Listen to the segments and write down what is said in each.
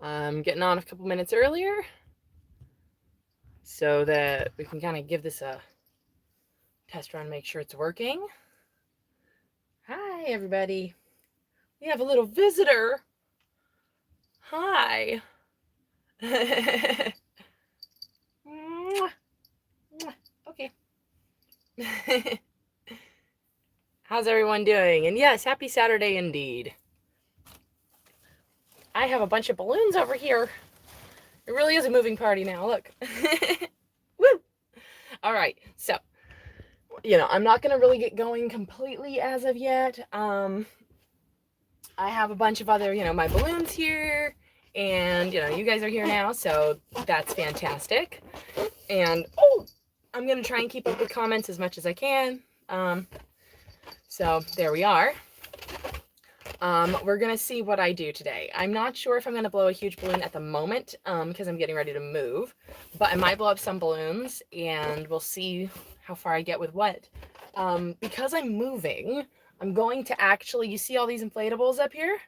I'm getting on a couple minutes earlier so that we can kind of give this a test run, make sure it's working. Hi, everybody. We have a little visitor. Hi. Okay. How's everyone doing? And yes, happy Saturday indeed. I have a bunch of balloons over here. It really is a moving party now, look. Woo! All right, so, I'm not going to really get going completely as of yet. I have a bunch of other, my balloons here, and, you guys are here now, so that's fantastic. And, I'm going to try and keep up with comments as much as I can. So there we are. We're going to see what I do today. I'm not sure if I'm going to blow a huge balloon at the moment because I'm getting ready to move, but I might blow up some balloons and we'll see how far I get with what. Because I'm moving, I'm going to actually, you see all these inflatables up here?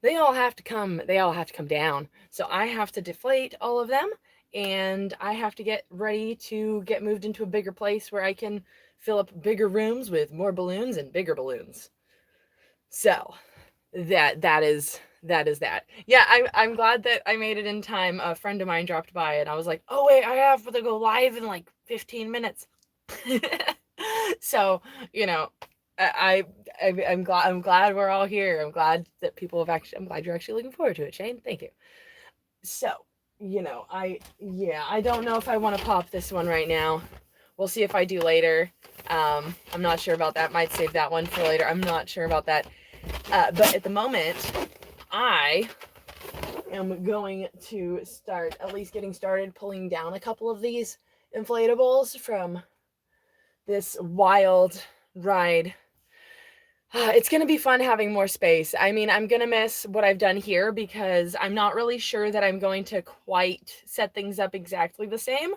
They all have to come down. So I have to deflate all of them and I have to get ready to get moved into a bigger place where I can fill up bigger rooms with more balloons and bigger balloons. So that is that. Yeah, I'm glad that I made it in time. A friend of mine dropped by and I was like, oh wait, I have to go live in like 15 minutes. So, I'm glad we're all here. I'm glad that I'm glad you're actually looking forward to it, Shane. Thank you. So, I don't know if I want to pop this one right now. We'll see if I do later. I'm not sure about that. Might save that one for later. I'm not sure about that. But at the moment, I am going to start at least getting started pulling down a couple of these inflatables from this wild ride. It's going to be fun having more space. I mean, I'm going to miss what I've done here because I'm not really sure that I'm going to quite set things up exactly the same.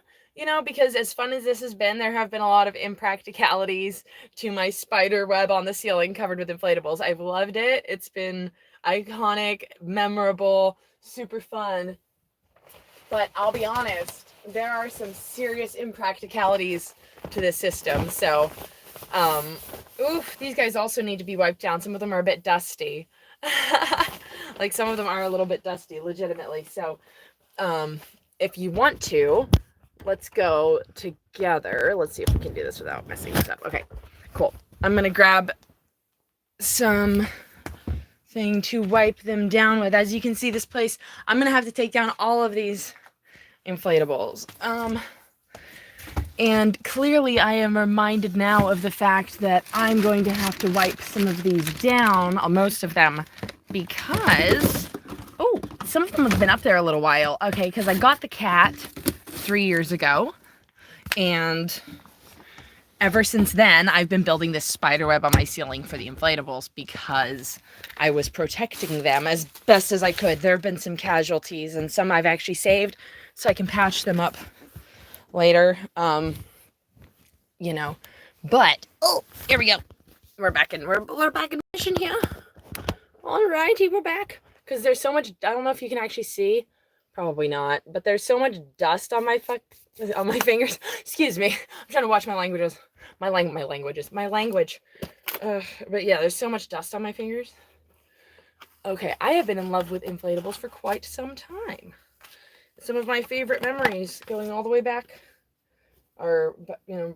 Because as fun as this has been, there have been a lot of impracticalities to my spider web on the ceiling covered with inflatables. I've loved it. It's been iconic, memorable, super fun. But I'll be honest, there are some serious impracticalities to this system. So, these guys also need to be wiped down. Some of them are a bit dusty. Like some of them are a little bit dusty, legitimately. So, if you want to, let's go together. Let's see if we can do this without messing this up. Okay, cool. I'm going to grab some thing to wipe them down with. As you can see, this place, I'm going to have to take down all of these inflatables. And clearly I am reminded now of the fact that I'm going to have to wipe some of these down, most of them, because, some of them have been up there a little while. Okay, because I got the cat 3 years ago, and ever since then, I've been building this spider web on my ceiling for the inflatables because I was protecting them as best as I could. There have been some casualties, and some I've actually saved, so I can patch them up later. But here we go. We're back in mission here. Alrighty, we're back. Because there's so much, I don't know if you can actually see. Probably not. But there's so much dust on my fingers. Excuse me. I'm trying to watch my languages. My language. But yeah, there's so much dust on my fingers. Okay, I have been in love with inflatables for quite some time. Some of my favorite memories going all the way back are,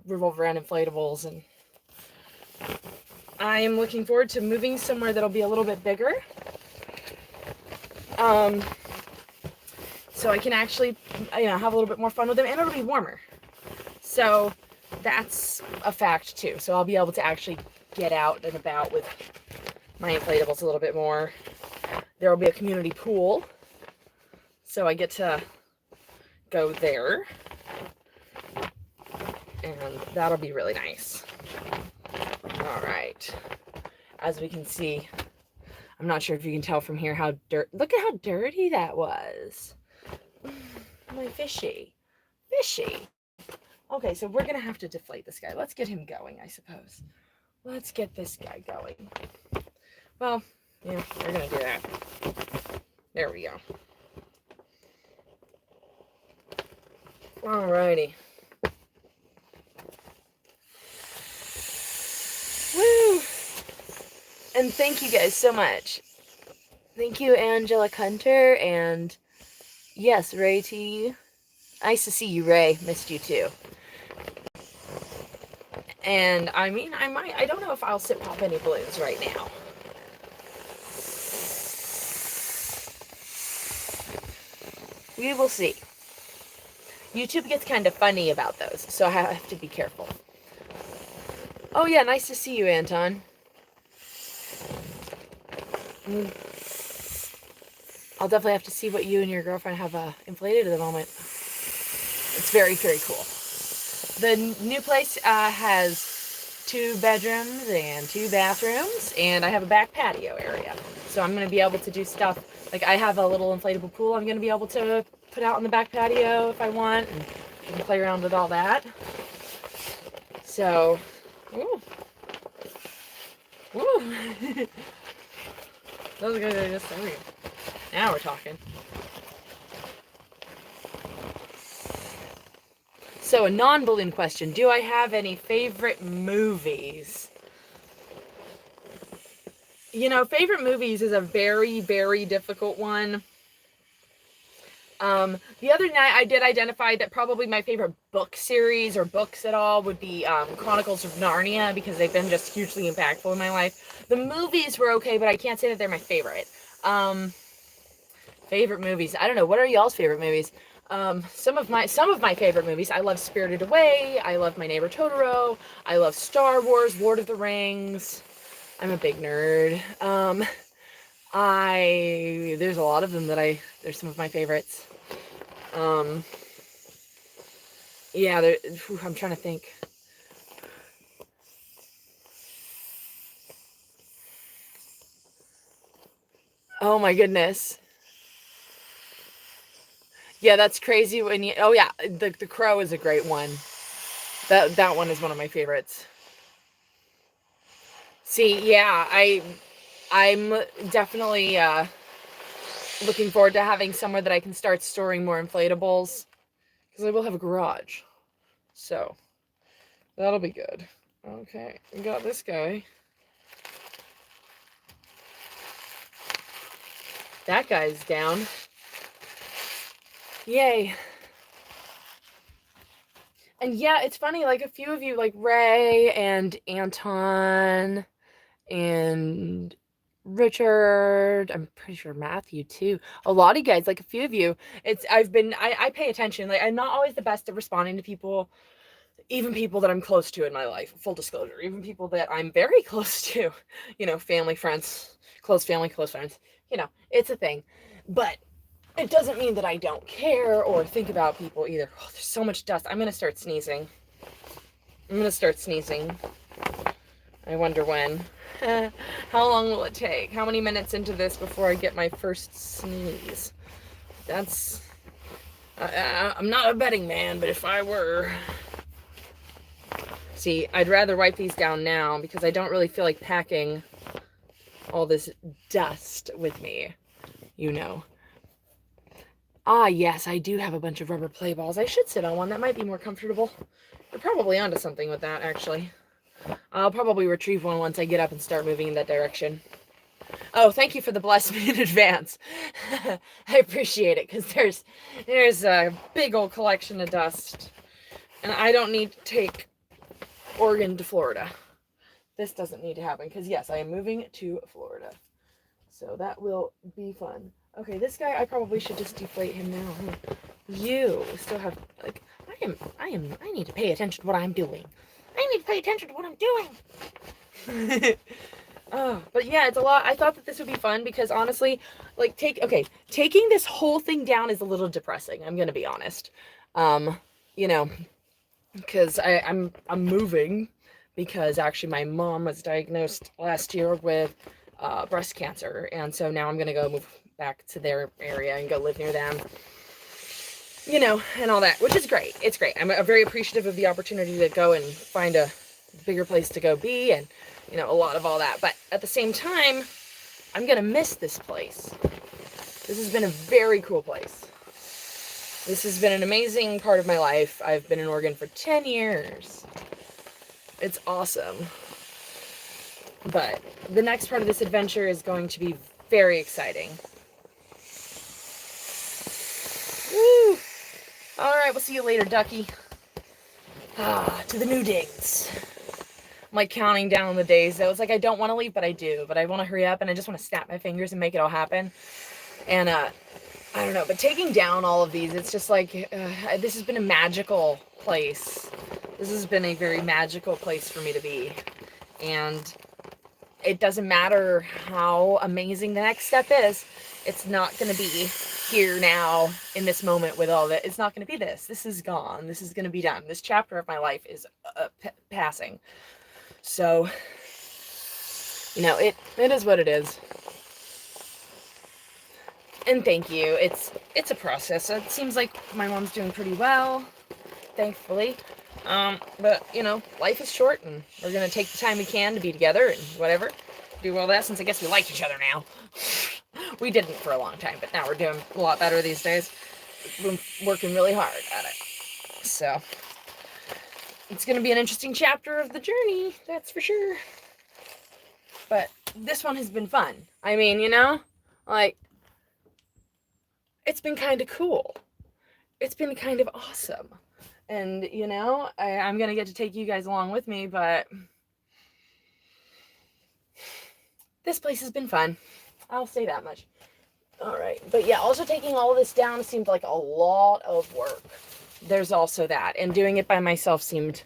revolve around inflatables, and I am looking forward to moving somewhere that'll be a little bit bigger. So I can actually, have a little bit more fun with them, and it'll be warmer. So that's a fact too. So I'll be able to actually get out and about with my inflatables a little bit more. There will be a community pool, so I get to go there, and that'll be really nice. All right. As we can see, I'm not sure if you can tell from here how look at how dirty that was. My fishy. Okay, so we're gonna have to deflate this guy. Let's get him going, I suppose. Let's get this guy going. Well, yeah, we're gonna do that. There we go. Alrighty. Woo! And thank you guys so much. Thank you, Angela Hunter, and yes, Ray T. Nice to see you, Ray. Missed you too. And I mean, I don't know if I'll sit pop any balloons right now. We will see. YouTube gets kind of funny about those, so I have to be careful. Oh yeah, nice to see you, Anton. I'll definitely have to see what you and your girlfriend have inflated at the moment. It's very, very cool. The new place has 2 bedrooms and 2 bathrooms, and I have a back patio area. So I'm going to be able to do stuff, like I have a little inflatable pool I'm going to be able to put out on the back patio if I want, and I can play around with all that. So, ooh. Woo! Those guys are just, there we go. Now we're talking. So a non-balloon question. Do I have any favorite movies? You know, favorite movies is a very, very difficult one. The other night I did identify that probably my favorite book series or books at all would be Chronicles of Narnia, because they've been just hugely impactful in my life. The movies were okay, but I can't say that they're my favorite. Favorite movies. I don't know. What are y'all's favorite movies? Some of my favorite movies. I love Spirited Away. I love My Neighbor Totoro. I love Star Wars, Lord of the Rings. I'm a big nerd. There's a lot of them that they're some of my favorites. Yeah, I'm trying to think. Oh my goodness. Yeah, that's crazy when you, oh yeah, the Crow is a great one. That one is one of my favorites. See, yeah, I'm definitely looking forward to having somewhere that I can start storing more inflatables, because I will have a garage. So, that'll be good. Okay, we got this guy. That guy's down. Yay. And yeah, it's funny, like a few of you, like Ray and Anton and Richard, I'm pretty sure Matthew too. A lot of you guys, like a few of you, I pay attention. Like I'm not always the best at responding to people, even people that I'm close to in my life, full disclosure, even people that I'm very close to, you know, family, friends, close family, close friends, you know, it's a thing. But it doesn't mean that I don't care or think about people either. Oh, there's so much dust. I'm going to start sneezing. I wonder when. How long will it take? How many minutes into this before I get my first sneeze? I'm not a betting man, but if I were... See, I'd rather wipe these down now because I don't really feel like packing all this dust with me, you know. Ah, yes, I do have a bunch of rubber play balls. I should sit on one. That might be more comfortable. You're probably onto something with that, actually. I'll probably retrieve one once I get up and start moving in that direction. Oh, thank you for the blessing in advance. I appreciate it, because there's a big old collection of dust. And I don't need to take Oregon to Florida. This doesn't need to happen, because yes, I am moving to Florida. So that will be fun. Okay, this guy, I probably should just deflate him now. You still have, like, I need to pay attention to what I'm doing. I need to pay attention to what I'm doing. Oh, but yeah, it's a lot. I thought that this would be fun because honestly, like, taking this whole thing down is a little depressing. I'm gonna be honest. You know, because I'm moving because actually my mom was diagnosed last year with breast cancer, and so now I'm gonna go move back to their area and go live near them, you know, and all that, which is great. It's great. I'm very appreciative of the opportunity to go and find a bigger place to go be, and you know, a lot of all that. But at the same time, I'm gonna miss this place. This has been a very cool place. This has been an amazing part of my life. I've been in Oregon for 10 years. It's awesome. But the next part of this adventure is going to be very exciting. Woo! Alright, we'll see you later, ducky. To the new digs. I'm like counting down the days. So it's like I don't want to leave, but I do. But I want to hurry up and I just want to snap my fingers and make it all happen. And I don't know, but taking down all of these, it's just like, this has been a magical place. This has been a very magical place for me to be. And it doesn't matter how amazing the next step is. It's not going to be here now in this moment with all that. It's not going to be this. This is gone. This is going to be done. This chapter of my life is passing. So, you know, it is what it is. And thank you. It's a process. It seems like my mom's doing pretty well, thankfully. But, you know, life is short, and we're going to take the time we can to be together and whatever. Do all that, since I guess we like each other now. We didn't for a long time, but now we're doing a lot better these days. We're working really hard at it. So, it's going to be an interesting chapter of the journey, that's for sure. But this one has been fun. I mean, you know, like, it's been kind of cool. It's been kind of awesome. And, you know, I'm going to get to take you guys along with me, but this place has been fun. I'll say that much. All right. But yeah, also taking all of this down seemed like a lot of work. There's also that. And doing it by myself seemed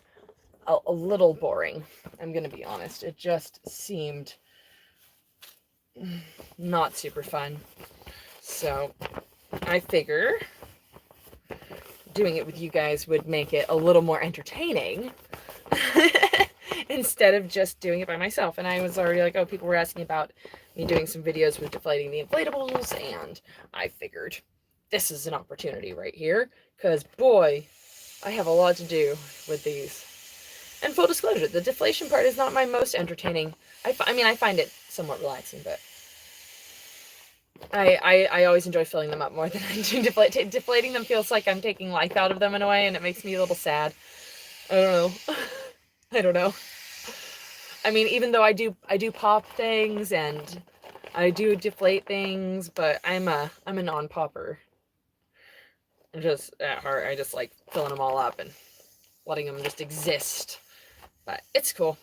a little boring. I'm going to be honest. It just seemed not super fun. So I figure doing it with you guys would make it a little more entertaining instead of just doing it by myself. And I was already like, oh, people were asking about me doing some videos with deflating the inflatables, and I figured this is an opportunity right here, because boy, I have a lot to do with these. And full disclosure, the deflation part is not my most entertaining. I mean, I find it somewhat relaxing, but I always enjoy filling them up more than I do deflating them. Feels like I'm taking life out of them in a way, and it makes me a little sad. I don't know. I don't know. I mean, even though I do pop things and I do deflate things, but I'm a non-popper. Just at heart, I just like filling them all up and letting them just exist. But it's cool.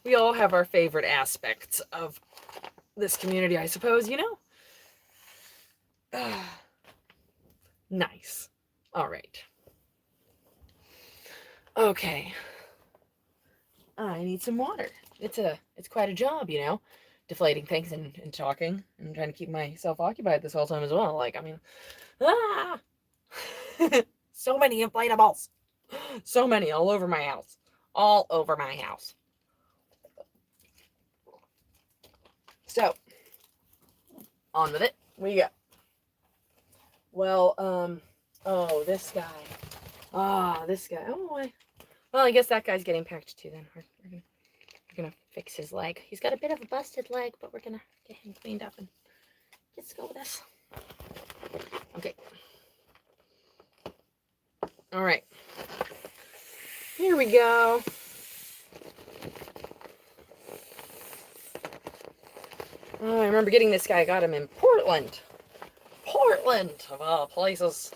We all have our favorite aspects of this community, I suppose, you know? Nice. All right. Okay. I need some water. It's quite a job, you know, deflating things and talking and trying to keep myself occupied this whole time as well. Like, I mean, so many inflatables. So many all over my house. All over my house. So, on with it. We go. Well, oh, this guy. This guy. Oh, well, I guess that guy's getting packed too then. We're gonna fix his leg. He's got a bit of a busted leg, but we're gonna get him cleaned up and let's go with this. Okay. All right. Here we go. Oh, I remember getting this guy. I got him in Portland. Portland, of all places.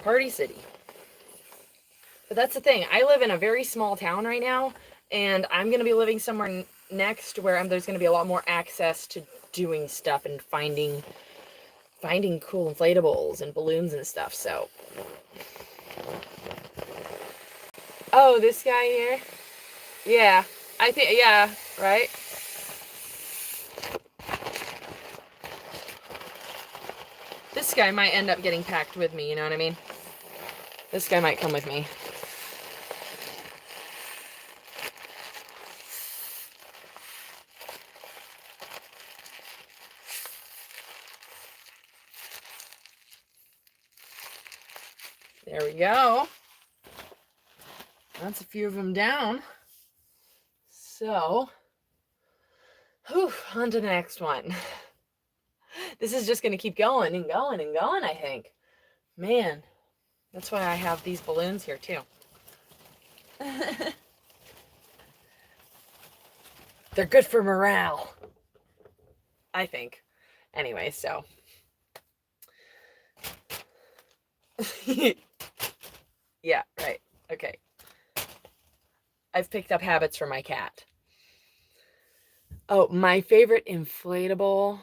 Party City. But that's the thing. I live in a very small town right now, and I'm going to be living somewhere next where there's going to be a lot more access to doing stuff and finding cool inflatables and balloons and stuff. So, oh, this guy here? Yeah, I think, yeah, right? This guy might end up getting packed with me, you know what I mean? This guy might come with me. There we go. That's a few of them down. So, on to the next one. This is just going to keep going and going and going, I think. Man, that's why I have these balloons here, too. They're good for morale, I think. Anyway, so. Yeah, right. Okay. I've picked up habits from my cat. Oh, my favorite inflatable.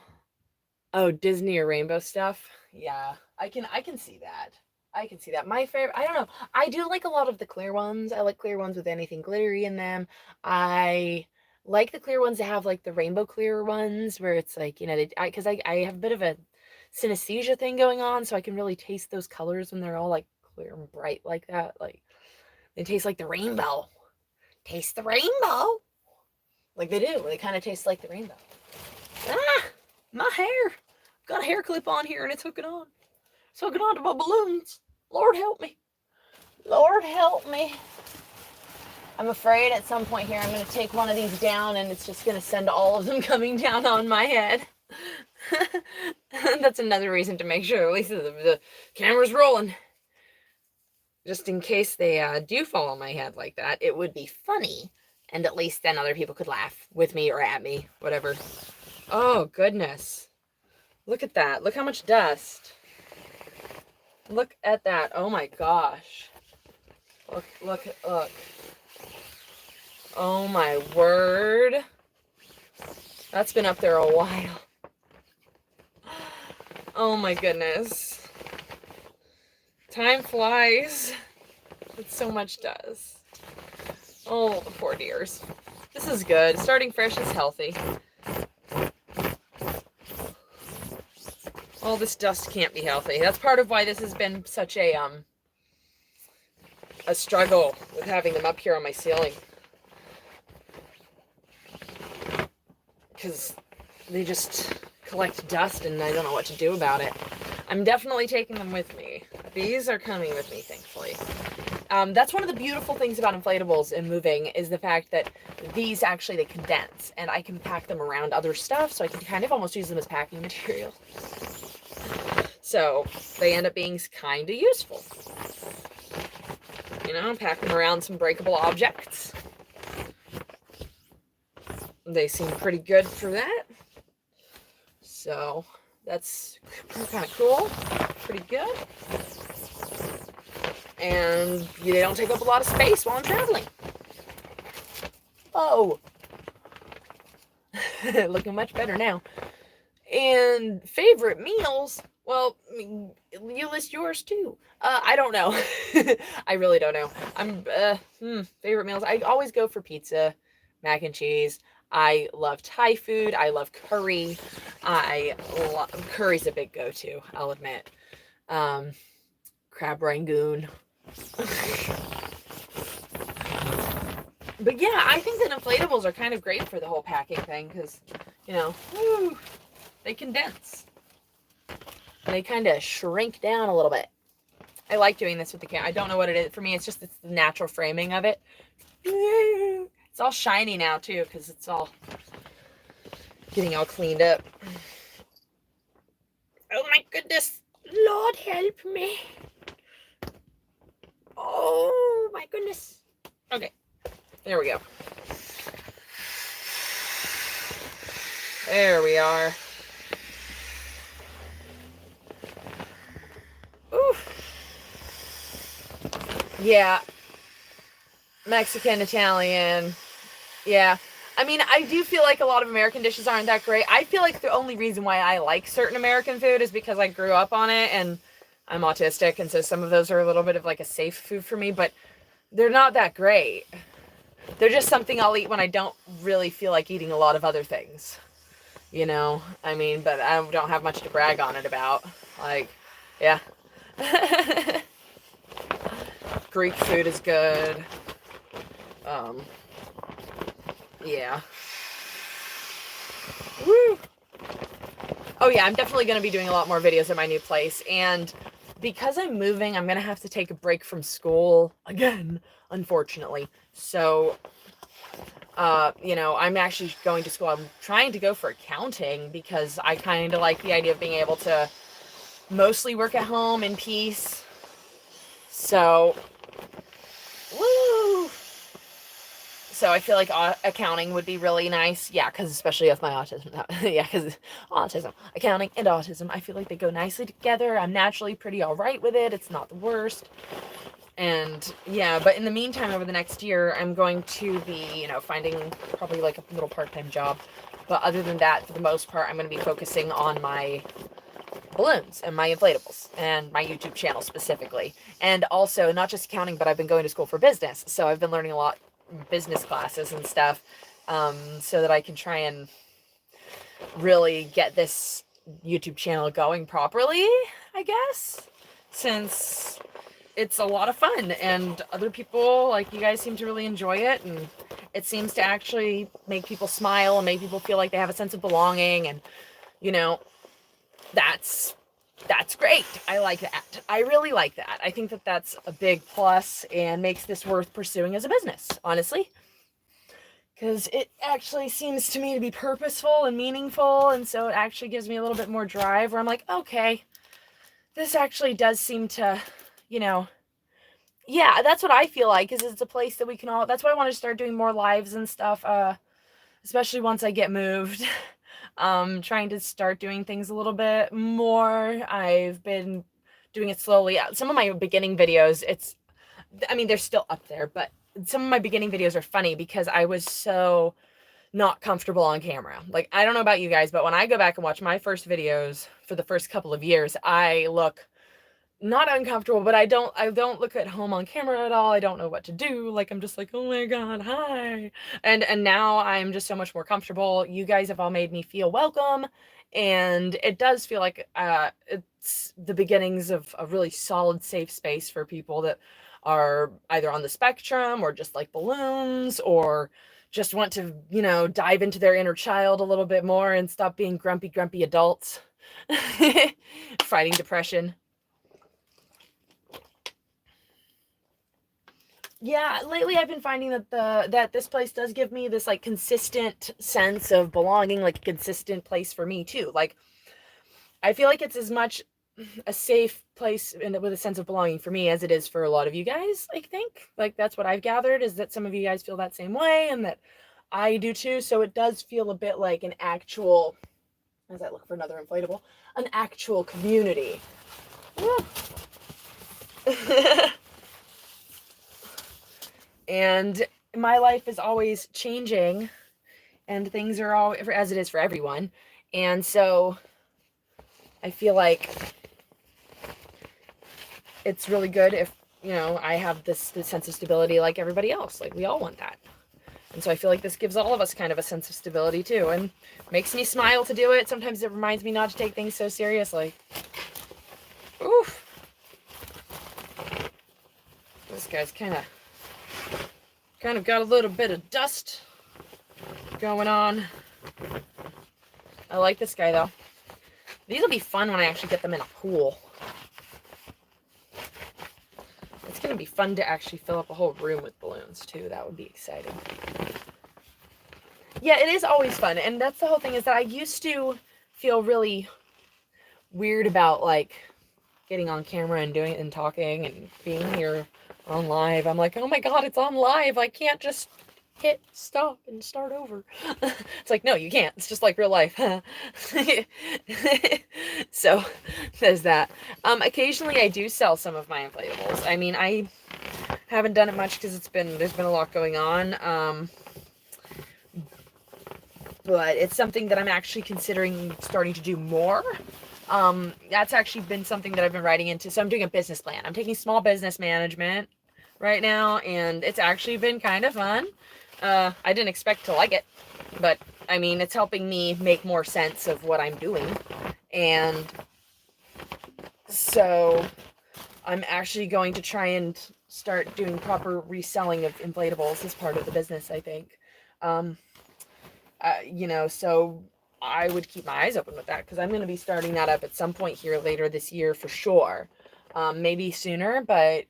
Oh, Disney or rainbow stuff. Yeah, I can see that. I can see that. My favorite, I don't know. I do like a lot of the clear ones. I like clear ones with anything glittery in them. I like the clear ones that have like the rainbow clear ones where it's like, because I have a bit of a synesthesia thing going on, so I can really taste those colors when they're all like clear and bright like that. Like they taste like the rainbow. Taste the rainbow. Like they do. They kind of taste like the rainbow. Ah, my hair. Got a hair clip on here and it's hooking on. It's hooking on to my balloons. Lord help me. Lord help me. I'm afraid at some point here I'm going to take one of these down and it's just going to send all of them coming down on my head. That's another reason to make sure at least the camera's rolling. Just in case they do fall on my head like that, it would be funny. And at least then other people could laugh with me or at me, whatever. Oh, goodness. Look at that. Look how much dust. Look at that. Oh my gosh. Look. Oh my word. That's been up there a while. Oh my goodness. Time flies. It's so much dust. Oh, the poor dears. This is good. Starting fresh is healthy. All this dust can't be healthy. That's part of why this has been such a struggle with having them up here on my ceiling. Because they just collect dust and I don't know what to do about it. I'm definitely taking them with me. These are coming with me, thankfully. That's one of the beautiful things about inflatables and moving is the fact that these actually, they condense and I can pack them around other stuff, so I can kind of almost use them as packing material. So they end up being kind of useful. Pack them around some breakable objects. They seem pretty good for that. So that's kind of cool. Pretty good. And they don't take up a lot of space while I'm traveling. Oh. Looking much better now. And favorite meals, well, you list yours too. I don't know. I really don't know. Favorite meals, I always go for pizza, mac and cheese. I love Thai food. I love curry. Curry's a big go-to, I'll admit. Crab rangoon. But yeah, I think that inflatables are kind of great for the whole packing thing because, they condense. They kind of shrink down a little bit. I like doing this with the camera. I don't know what it is. For me, it's the natural framing of it. It's all shiny now, too, because it's all getting all cleaned up. Oh, my goodness. Lord, help me. Oh, my goodness. Okay. There we go. There we are. Oof. Yeah. Mexican, Italian. Yeah. I mean, I do feel like a lot of American dishes aren't that great. I feel like the only reason why I like certain American food is because I grew up on it and I'm autistic, and so some of those are a little bit of like a safe food for me, but they're not that great. They're just something I'll eat when I don't really feel like eating a lot of other things. I mean, but I don't have much to brag on it about. Like, yeah. Greek food is good. Yeah. Woo! Oh yeah, I'm definitely going to be doing a lot more videos at my new place, and because I'm moving, I'm going to have to take a break from school again, unfortunately. So You know, I'm actually going to school. I'm trying to go for accounting because I kind of like the idea of being able to mostly work at home in peace. So, woo! So I feel like accounting would be really nice. Yeah, because especially with my autism. Yeah, because autism, accounting, and autism, I feel like they go nicely together. I'm naturally pretty all right with it. It's not the worst. And yeah, but in the meantime, over the next year, I'm going to be, you know, finding probably like a little part-time job. But other than that, for the most part, I'm going to be focusing on my balloons and my inflatables and my YouTube channel specifically. And also, not just accounting, but I've been going to school for business. So I've been learning a lot business classes and stuff, so that I can try and really get this YouTube channel going properly, I guess, since it's a lot of fun and other people, like you guys, seem to really enjoy it, and it seems to actually make people smile and make people feel like they have a sense of belonging, and you know, that's great. I like that. I really like that. I think that that's a big plus and makes this worth pursuing as a business, honestly, because it actually seems to me to be purposeful and meaningful, and so it actually gives me a little bit more drive where I'm like, okay, this actually does seem to, you know, yeah, that's what I feel like, is it's a place that we can all, that's why I want to start doing more lives and stuff, especially once I get moved. Trying to start doing things a little bit more. I've been doing it slowly. Some of my beginning videos, I mean, they're still up there, but some of my beginning videos are funny because I was so not comfortable on camera. Like, I don't know about you guys, but when I go back and watch my first videos for the first couple of years, I look not uncomfortable, but I don't look at home on camera at all. I don't know what to do. Like, I'm just like, oh my God, hi. And now I'm just so much more comfortable. You guys have all made me feel welcome. And it does feel like it's the beginnings of a really solid, safe space for people that are either on the spectrum or just like balloons, or just want to, you know, dive into their inner child a little bit more and stop being grumpy adults fighting depression. Yeah, lately I've been finding that this place does give me this like consistent sense of belonging, like a consistent place for me too. Like, I feel like it's as much a safe place and with a sense of belonging for me as it is for a lot of you guys, I think. Like, that's what I've gathered, is that some of you guys feel that same way and that I do too. So it does feel a bit like an actual, as I look for another inflatable, an actual community. And my life is always changing, and things are all as it is for everyone. And so I feel like it's really good if, you know, I have this sense of stability like everybody else. Like, we all want that. And so I feel like this gives all of us kind of a sense of stability too, and makes me smile to do it. Sometimes it reminds me not to take things so seriously. Oof. This guy's kind of got a little bit of dust going on. I like this guy though. These will be fun when I actually get them in a pool. It's going to be fun to actually fill up a whole room with balloons too. That would be exciting. Yeah, it is always fun. And that's the whole thing, is that I used to feel really weird about like getting on camera and doing it and talking and being here on live. I'm like, oh my God, it's on live. I can't just hit stop and start over. It's like, no, you can't. It's just like real life. So there's that. Occasionally I do sell some of my inflatables. I mean, I haven't done it much because there's been a lot going on. But it's something that I'm actually considering starting to do more. That's actually been something that I've been writing into. So I'm doing a business plan. I'm taking small business management right now, and it's actually been kind of fun. I didn't expect to like it, but I mean, it's helping me make more sense of what I'm doing. And so I'm actually going to try and start doing proper reselling of inflatables as part of the business, I think. You know, so I would keep my eyes open with that, because I'm going to be starting that up at some point here later this year for sure. Maybe sooner, but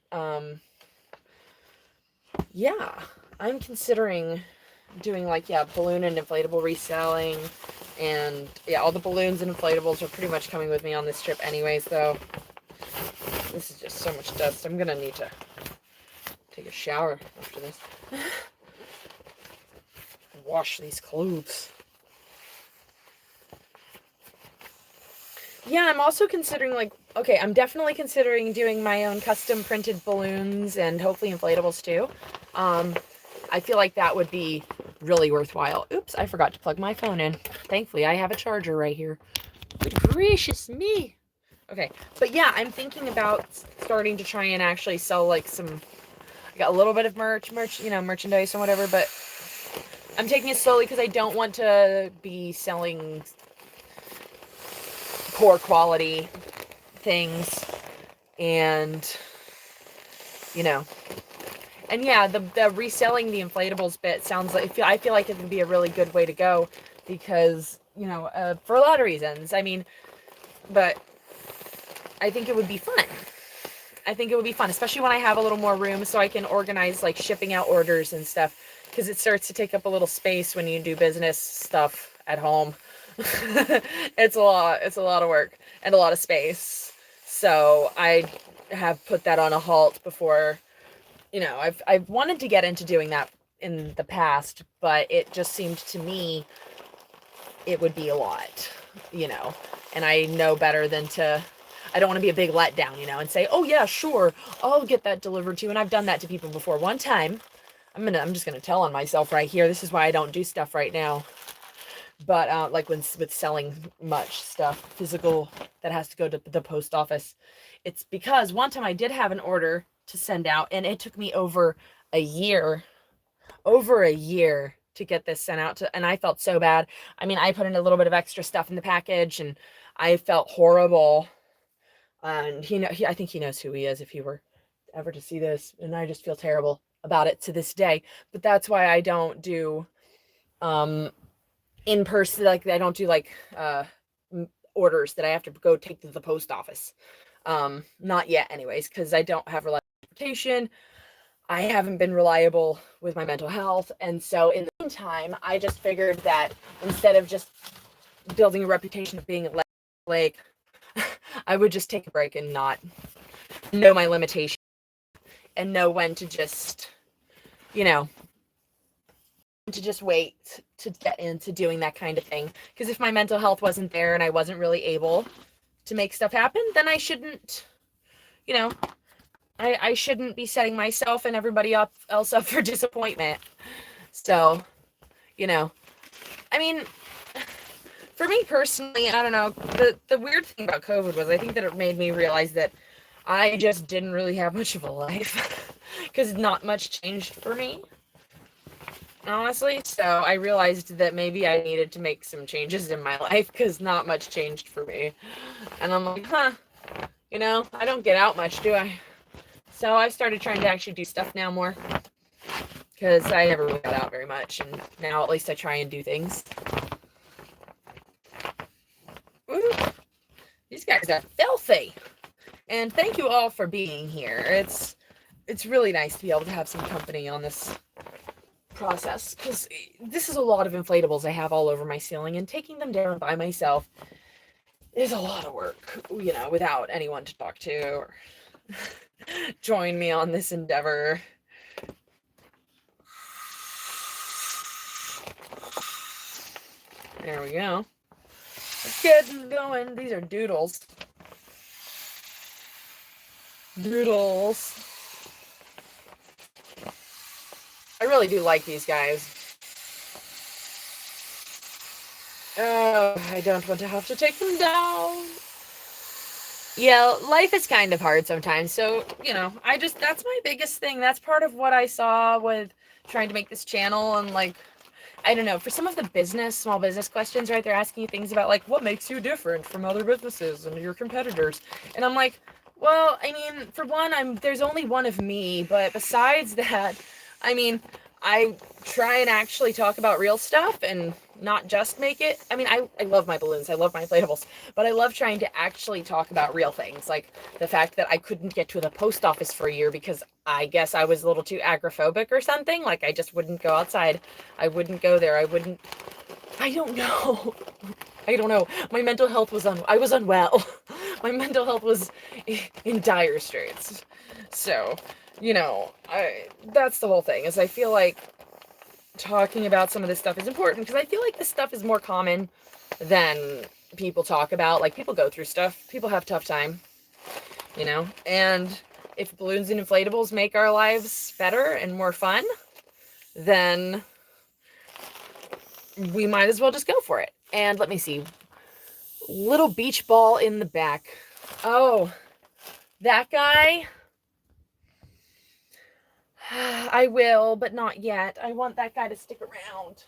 yeah, I'm considering doing like, yeah, balloon and inflatable reselling. And yeah, all the balloons and inflatables are pretty much coming with me on this trip anyways, though. This is just so much dust. I'm gonna need to take a shower after this. Wash these clothes. Yeah, I'm also considering, like, okay, I'm definitely considering doing my own custom printed balloons and hopefully inflatables too. I feel like that would be really worthwhile. Oops, I forgot to plug my phone in. Thankfully, I have a charger right here. Good gracious me. Okay, but yeah, I'm thinking about starting to try and actually sell like some, I got a little bit of merchandise and whatever, but I'm taking it slowly because I don't want to be selling poor quality things. And and yeah, the reselling the inflatables bit sounds like, I feel like it would be a really good way to go, because for a lot of reasons. I mean, but I think it would be fun. Especially when I have a little more room, so I can organize like shipping out orders and stuff, because it starts to take up a little space when you do business stuff at home. It's a lot of work and a lot of space. So I have put that on a halt before. I've wanted to get into doing that in the past, but it just seemed to me it would be a lot, and I know better than to. I don't want to be a big letdown, and say, oh yeah, sure, I'll get that delivered to you. And I've done that to people before. One time, I'm just gonna tell on myself right here. This is why I don't do stuff right now. But like with selling much stuff physical that has to go to the post office, it's because one time I did have an order to send out, and it took me over a year to get this sent out to, and I felt so bad. I mean, I put in a little bit of extra stuff in the package, and I felt horrible. And I think he knows who he is if he were ever to see this, and I just feel terrible about it to this day. But that's why I don't do in person, like I don't do like orders that I have to go take to the post office. Not yet anyways, because I don't have reliable transportation. I haven't been reliable with my mental health, and so in the meantime, I just figured that instead of just building a reputation of being like I would just take a break and not know my limitations and know when to just, wait to get into doing that kind of thing. Because if my mental health wasn't there and I wasn't really able to make stuff happen, then I shouldn't, I shouldn't be setting myself and everybody else up for disappointment. So, I mean, for me personally, I don't know, the weird thing about COVID was I think that it made me realize that I just didn't really have much of a life, because not much changed for me, honestly. So I realized that maybe I needed to make some changes in my life, because not much changed for me. And I'm like, I don't get out much, do I? So I started trying to actually do stuff now more, because I never really got out very much, and now at least I try and do things. Ooh, these guys are filthy. And thank you all for being here. It's really nice to be able to have some company on this process, because this is a lot of inflatables I have all over my ceiling, and taking them down by myself is a lot of work, without anyone to talk to or join me on this endeavor. There we go. Let's get going. These are doodles. I really do like these guys. Oh, I don't want to have to take them down. Yeah, life is kind of hard sometimes. So, that's my biggest thing. That's part of what I saw with trying to make this channel. And like, I don't know, for some of the small business questions, right? They're asking you things about like, what makes you different from other businesses and your competitors? And I'm like, well, I mean, for one, there's only one of me, but besides that, I mean, I try and actually talk about real stuff, and not just make it. I mean, I love my balloons, I love my inflatables, but I love trying to actually talk about real things, like the fact that I couldn't get to the post office for a year because I guess I was a little too agoraphobic or something. Like I just wouldn't go outside. I wouldn't go there. I don't know. I don't know. My mental health was I was unwell. My mental health was in dire straits. So, that's the whole thing, is I feel like talking about some of this stuff is important because I feel like this stuff is more common than people talk about. Like, people go through stuff. People have a tough time, and if balloons and inflatables make our lives better and more fun, then we might as well just go for it. And let me see. Little beach ball in the back. Oh, that guy? I will, but not yet. I want that guy to stick around.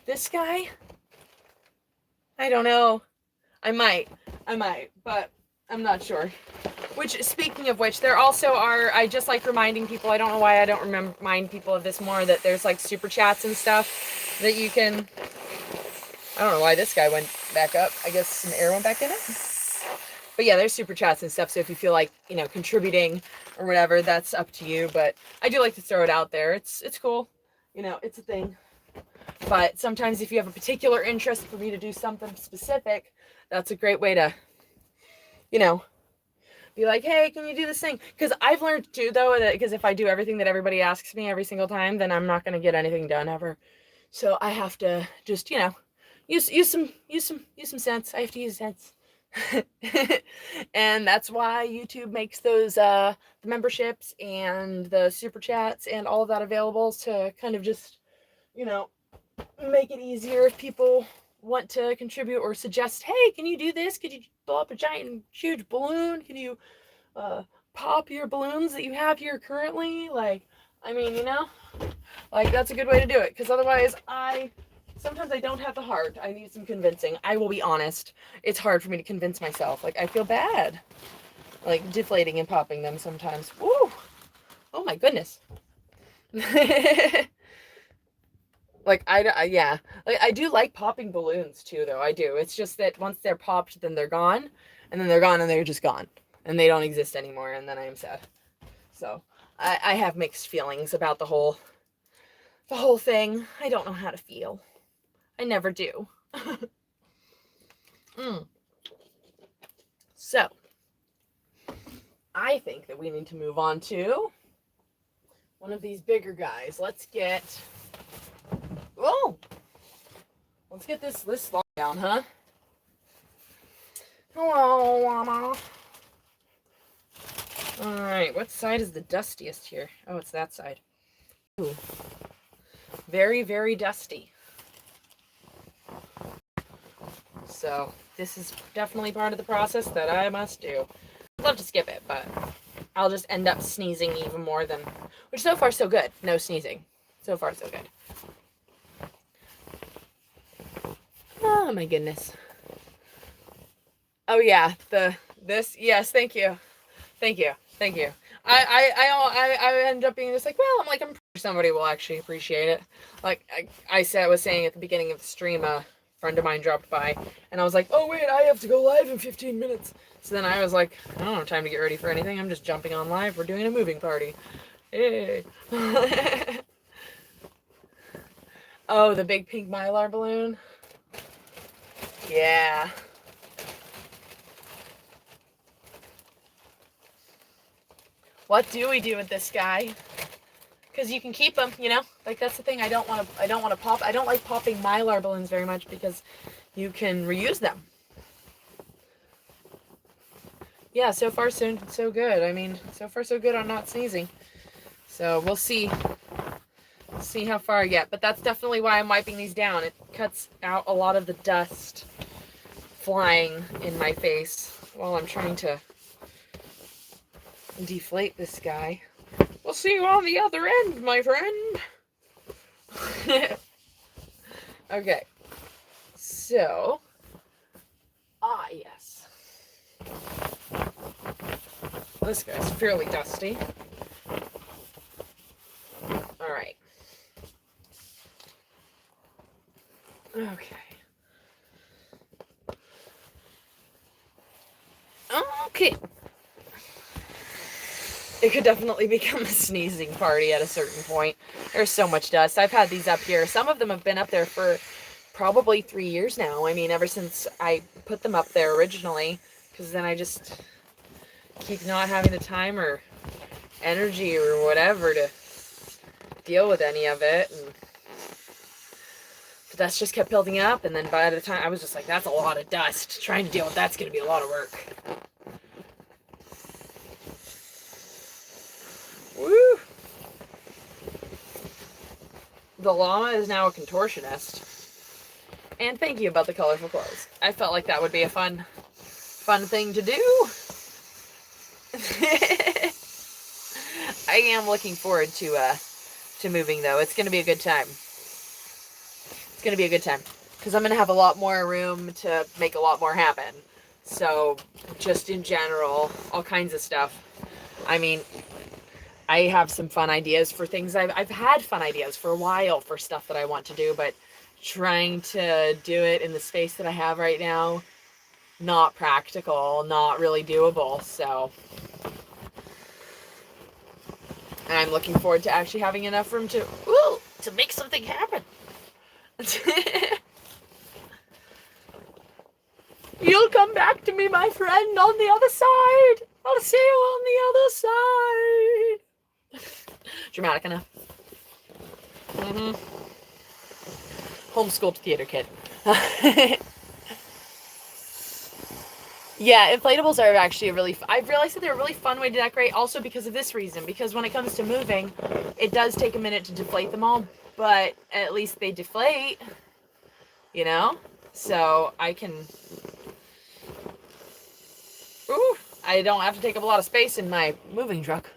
This guy? I don't know. I might, but I'm not sure. Which, speaking of which, there also are, I just like reminding people, I don't know why I don't remind people of this more, that there's like super chats and stuff that you can, I don't know why this guy went back up. I guess some air went back in it. But yeah, there's super chats and stuff, so if you feel like, contributing or whatever, that's up to you. But I do like to throw it out there. It's cool. It's a thing. But sometimes if you have a particular interest for me to do something specific, that's a great way to, be like, hey, can you do this thing? Because I've learned too, though, that because if I do everything that everybody asks me every single time, then I'm not going to get anything done ever. So I have to just, use some sense. I have to use sense. And that's why YouTube makes those the memberships and the super chats and all of that available, to kind of just, make it easier if people want to contribute or suggest, hey, can you do this? Could you blow up a giant huge balloon? Can you pop your balloons that you have here currently? Like, I mean, like, that's a good way to do it, because otherwise sometimes I don't have the heart. I need some convincing. I will be honest. It's hard for me to convince myself. Like, I feel bad, like, deflating and popping them sometimes. Woo! Oh my goodness. Like, yeah. Like, I do like popping balloons too, though. I do. It's just that once they're popped, then they're gone. And then they're gone and they're just gone. And they don't exist anymore, and then I am sad. So, I have mixed feelings about the whole thing. I don't know how to feel. I never do. So, I think that we need to move on to one of these bigger guys. Let's get this long down, huh? Hello, Mama. Alright, what side is the dustiest here? Oh, it's that side. Ooh. Very, very dusty. So, this is definitely part of the process that I must do. I'd love to skip it, but I'll just end up sneezing even more than... Which, so far, so good. No sneezing. So far, so good. Oh, my goodness. Oh, yeah. Yes, thank you. Thank you. I end up being just like, well, I'm sure somebody will actually appreciate it. Like I was saying at the beginning of the stream, a friend of mine dropped by, and I was like, oh wait, I have to go live in 15 minutes. So then I was like, I don't have time to get ready for anything. I'm just jumping on live. We're doing a moving party. Hey. Oh, the big pink Mylar balloon. Yeah. What do we do with this guy? Because you can keep them, Like, that's the thing. I don't want to pop. I don't like popping Mylar balloons very much because you can reuse them. Yeah, so far so good. I mean, so far so good on not sneezing. So we'll see. We'll see how far I get. But that's definitely why I'm wiping these down. It cuts out a lot of the dust flying in my face while I'm trying to deflate this guy. We'll see you on the other end, my friend. Okay. So, yes. This guy's fairly dusty. Alright. Okay. Okay. It could definitely become a sneezing party at a certain point. There's so much dust. I've had these up here. Some of them have been up there for probably 3 years now. I mean, ever since I put them up there originally, because then I just keep not having the time or energy or whatever to deal with any of it. And the dust just kept building up, and then by the time I was just like, that's a lot of dust. Trying to deal with that's going to be a lot of work. Woo! The llama is now a contortionist. And thank you about the colorful clothes. I felt like that would be a fun thing to do. I am looking forward to moving though. It's gonna be a good time. It's gonna be a good time because I'm gonna have a lot more room to make a lot more happen. So just in general, all kinds of stuff. I mean, I have some fun ideas for things. I've had fun ideas for a while for stuff that I want to do, but trying to do it in the space that I have right now, not practical, not really doable. So I'm looking forward to actually having enough room to make something happen. You'll come back to me, my friend, on the other side. I'll see you on the other side. Dramatic enough. Homeschooled theater kid. Yeah, inflatables are actually I've realized that they're a really fun way to decorate also because of this reason. Because when it comes to moving, it does take a minute to deflate them all, but at least they deflate, you know? So I can... Ooh, I don't have to take up a lot of space in my moving truck.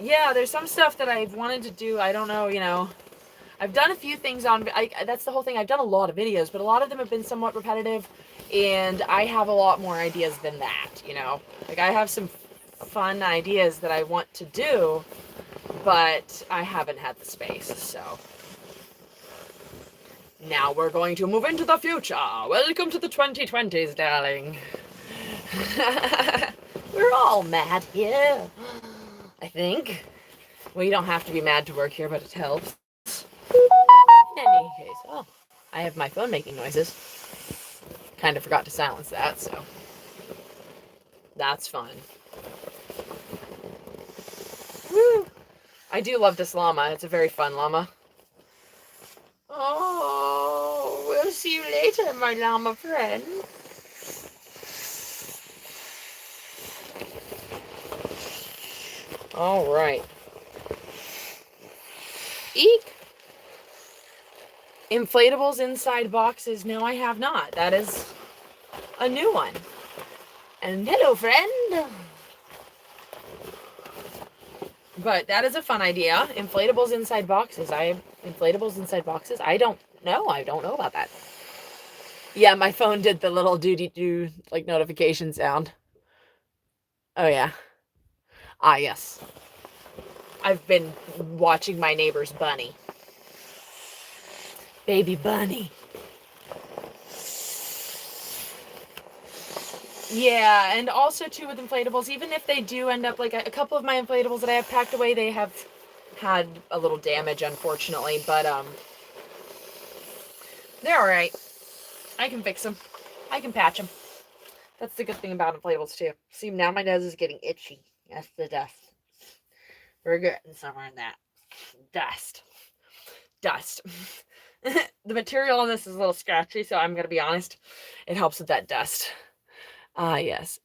Yeah, there's some stuff that I've wanted to do. I don't know, you know... I've done a few things on, that's the whole thing. I've done a lot of videos, but a lot of them have been somewhat repetitive, and I have a lot more ideas than that, you know? Like, I have some fun ideas that I want to do, but I haven't had the space, so. Now we're going to move into the future. Welcome to the 2020s, darling. We're all mad here, I think. Well, you don't have to be mad to work here, but it helps. In any case, I have my phone making noises. Kind of forgot to silence that, so that's fun. Woo! I do love this llama. It's a very fun llama. Oh, we'll see you later, my llama friend. All right. Eek. Inflatables inside boxes. No, I have not. That is a new one. And hello, friend. But that is a fun idea. Inflatables inside boxes. Inflatables inside boxes? I don't know. I don't know about that. Yeah, my phone did the little doo-doo-doo, like, notification sound. Oh, yeah. Ah, yes. I've been watching my neighbor's bunny. Baby bunny. Yeah, and also too with inflatables, even if they do end up, like a couple of my inflatables that I have packed away, they have had a little damage, unfortunately, but they're all right. I can fix them. I can patch them. That's the good thing about inflatables too. See, now my nose is getting itchy. That's the dust. We're getting somewhere in that. Dust. The material on this is a little scratchy, so I'm gonna be honest. It helps with that dust. Ah, yes.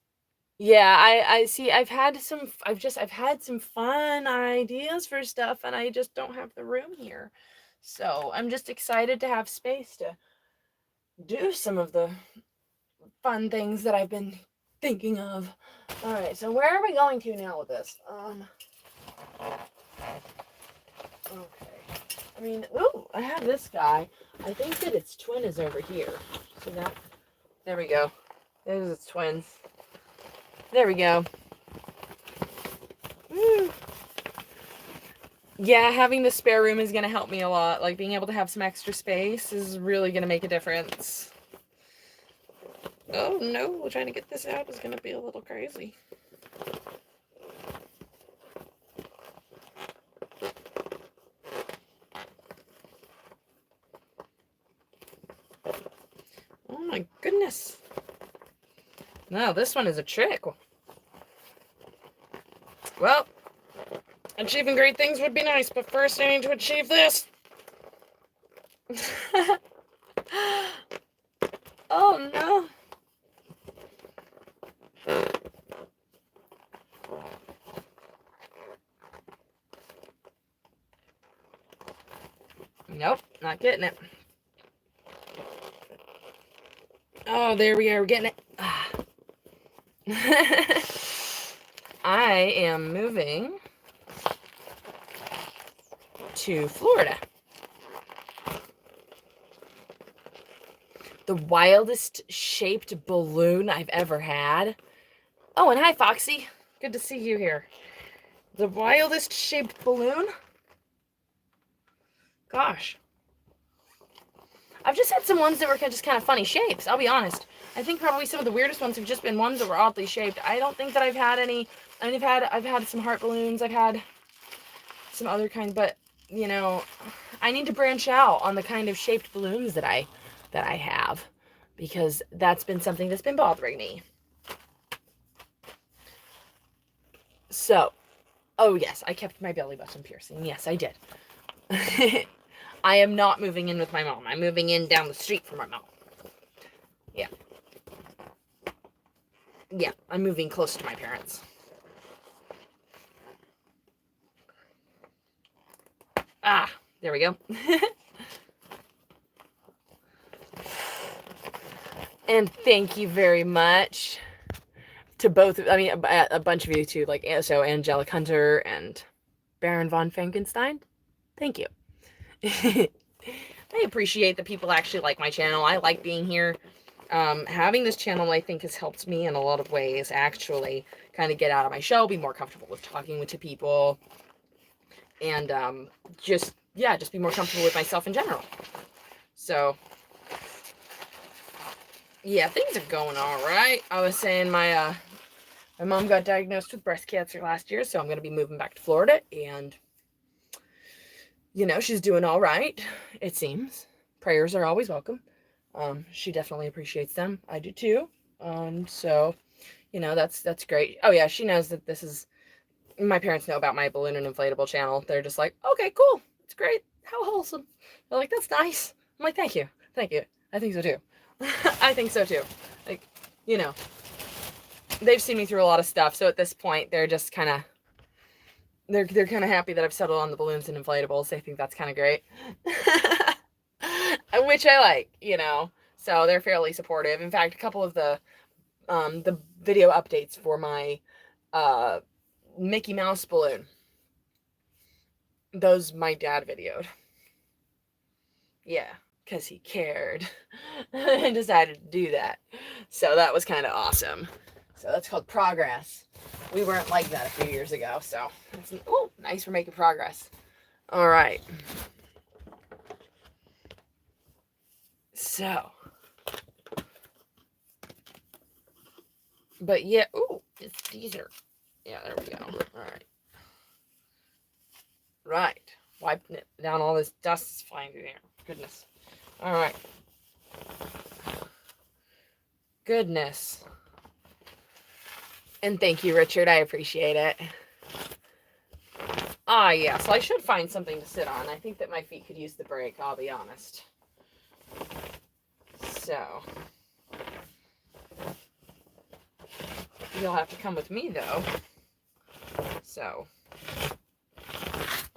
Yeah, I see. I've had some fun ideas for stuff, and I just don't have the room here. So I'm just excited to have space to do some of the fun things that I've been thinking of. All right, so where are we going to now with this? Okay. I mean, ooh, I have this guy. I think that its twin is over here. So that, there we go. There's its twins. There we go. Woo. Yeah, having the spare room is going to help me a lot. Like, being able to have some extra space is really going to make a difference. Oh, no. Trying to get this out is going to be a little crazy. Oh, my goodness. No, this one is a trick. Well, achieving great things would be nice, but first I need to achieve this. Oh, no. Nope, not getting it. Oh, there we are. We're getting it. I am moving to Florida. The wildest shaped balloon I've ever had. Oh, and hi, Foxy. Good to see you here. The wildest shaped balloon? Gosh. I've just had some ones that were just kind of funny shapes, I'll be honest. I think probably some of the weirdest ones have just been ones that were oddly shaped. I don't think that I've had any. I mean, I've had some heart balloons. I've had some other kind, but you know, I need to branch out on the kind of shaped balloons that I have, because that's been something that's been bothering me. So, oh yes, I kept my belly button piercing. Yes, I did. I am not moving in with my mom. I'm moving in down the street from my mom. Yeah. Yeah, I'm moving close to my parents. Ah, there we go. And thank you very much to both, I mean, a bunch of you too, like, so Angelic Hunter and Baron von Frankenstein. Thank you. I appreciate that people actually like my channel. I like being here. Having this channel, I think, has helped me in a lot of ways, actually, kind of get out of my shell, be more comfortable with talking to people, and just be more comfortable with myself in general. So, yeah, things are going all right. I was saying my mom got diagnosed with breast cancer last year, so I'm going to be moving back to Florida, and, you know, she's doing all right, it seems. Prayers are always welcome. She definitely appreciates them. I do too. So, you know, that's great. Oh yeah, she knows that this is, my parents know about my balloon and inflatable channel. They're just like, okay, cool. It's great. How wholesome. They're like, that's nice. I'm like, thank you. Thank you. I think so too. I think so too. Like, you know, they've seen me through a lot of stuff. So at this point, they're just kind of, they're kind of happy that I've settled on the balloons and inflatables. They think that's kind of great. Which I like, you know. So they're fairly supportive. In fact, a couple of the video updates for my Mickey Mouse balloon, those my dad videoed. Yeah, because he cared and decided to do that. So that was kind of awesome. So that's called progress. We weren't like that a few years ago. So, oh, nice, we're making progress. All right. So, but yeah, ooh, these are, yeah, there we go. All right. Right. Wiping it down, all this dust is flying through there. Goodness. All right. Goodness. And thank you, Richard. I appreciate it. Ah, yeah. So I should find something to sit on. I think that my feet could use the break, I'll be honest. So, you'll have to come with me, though. So,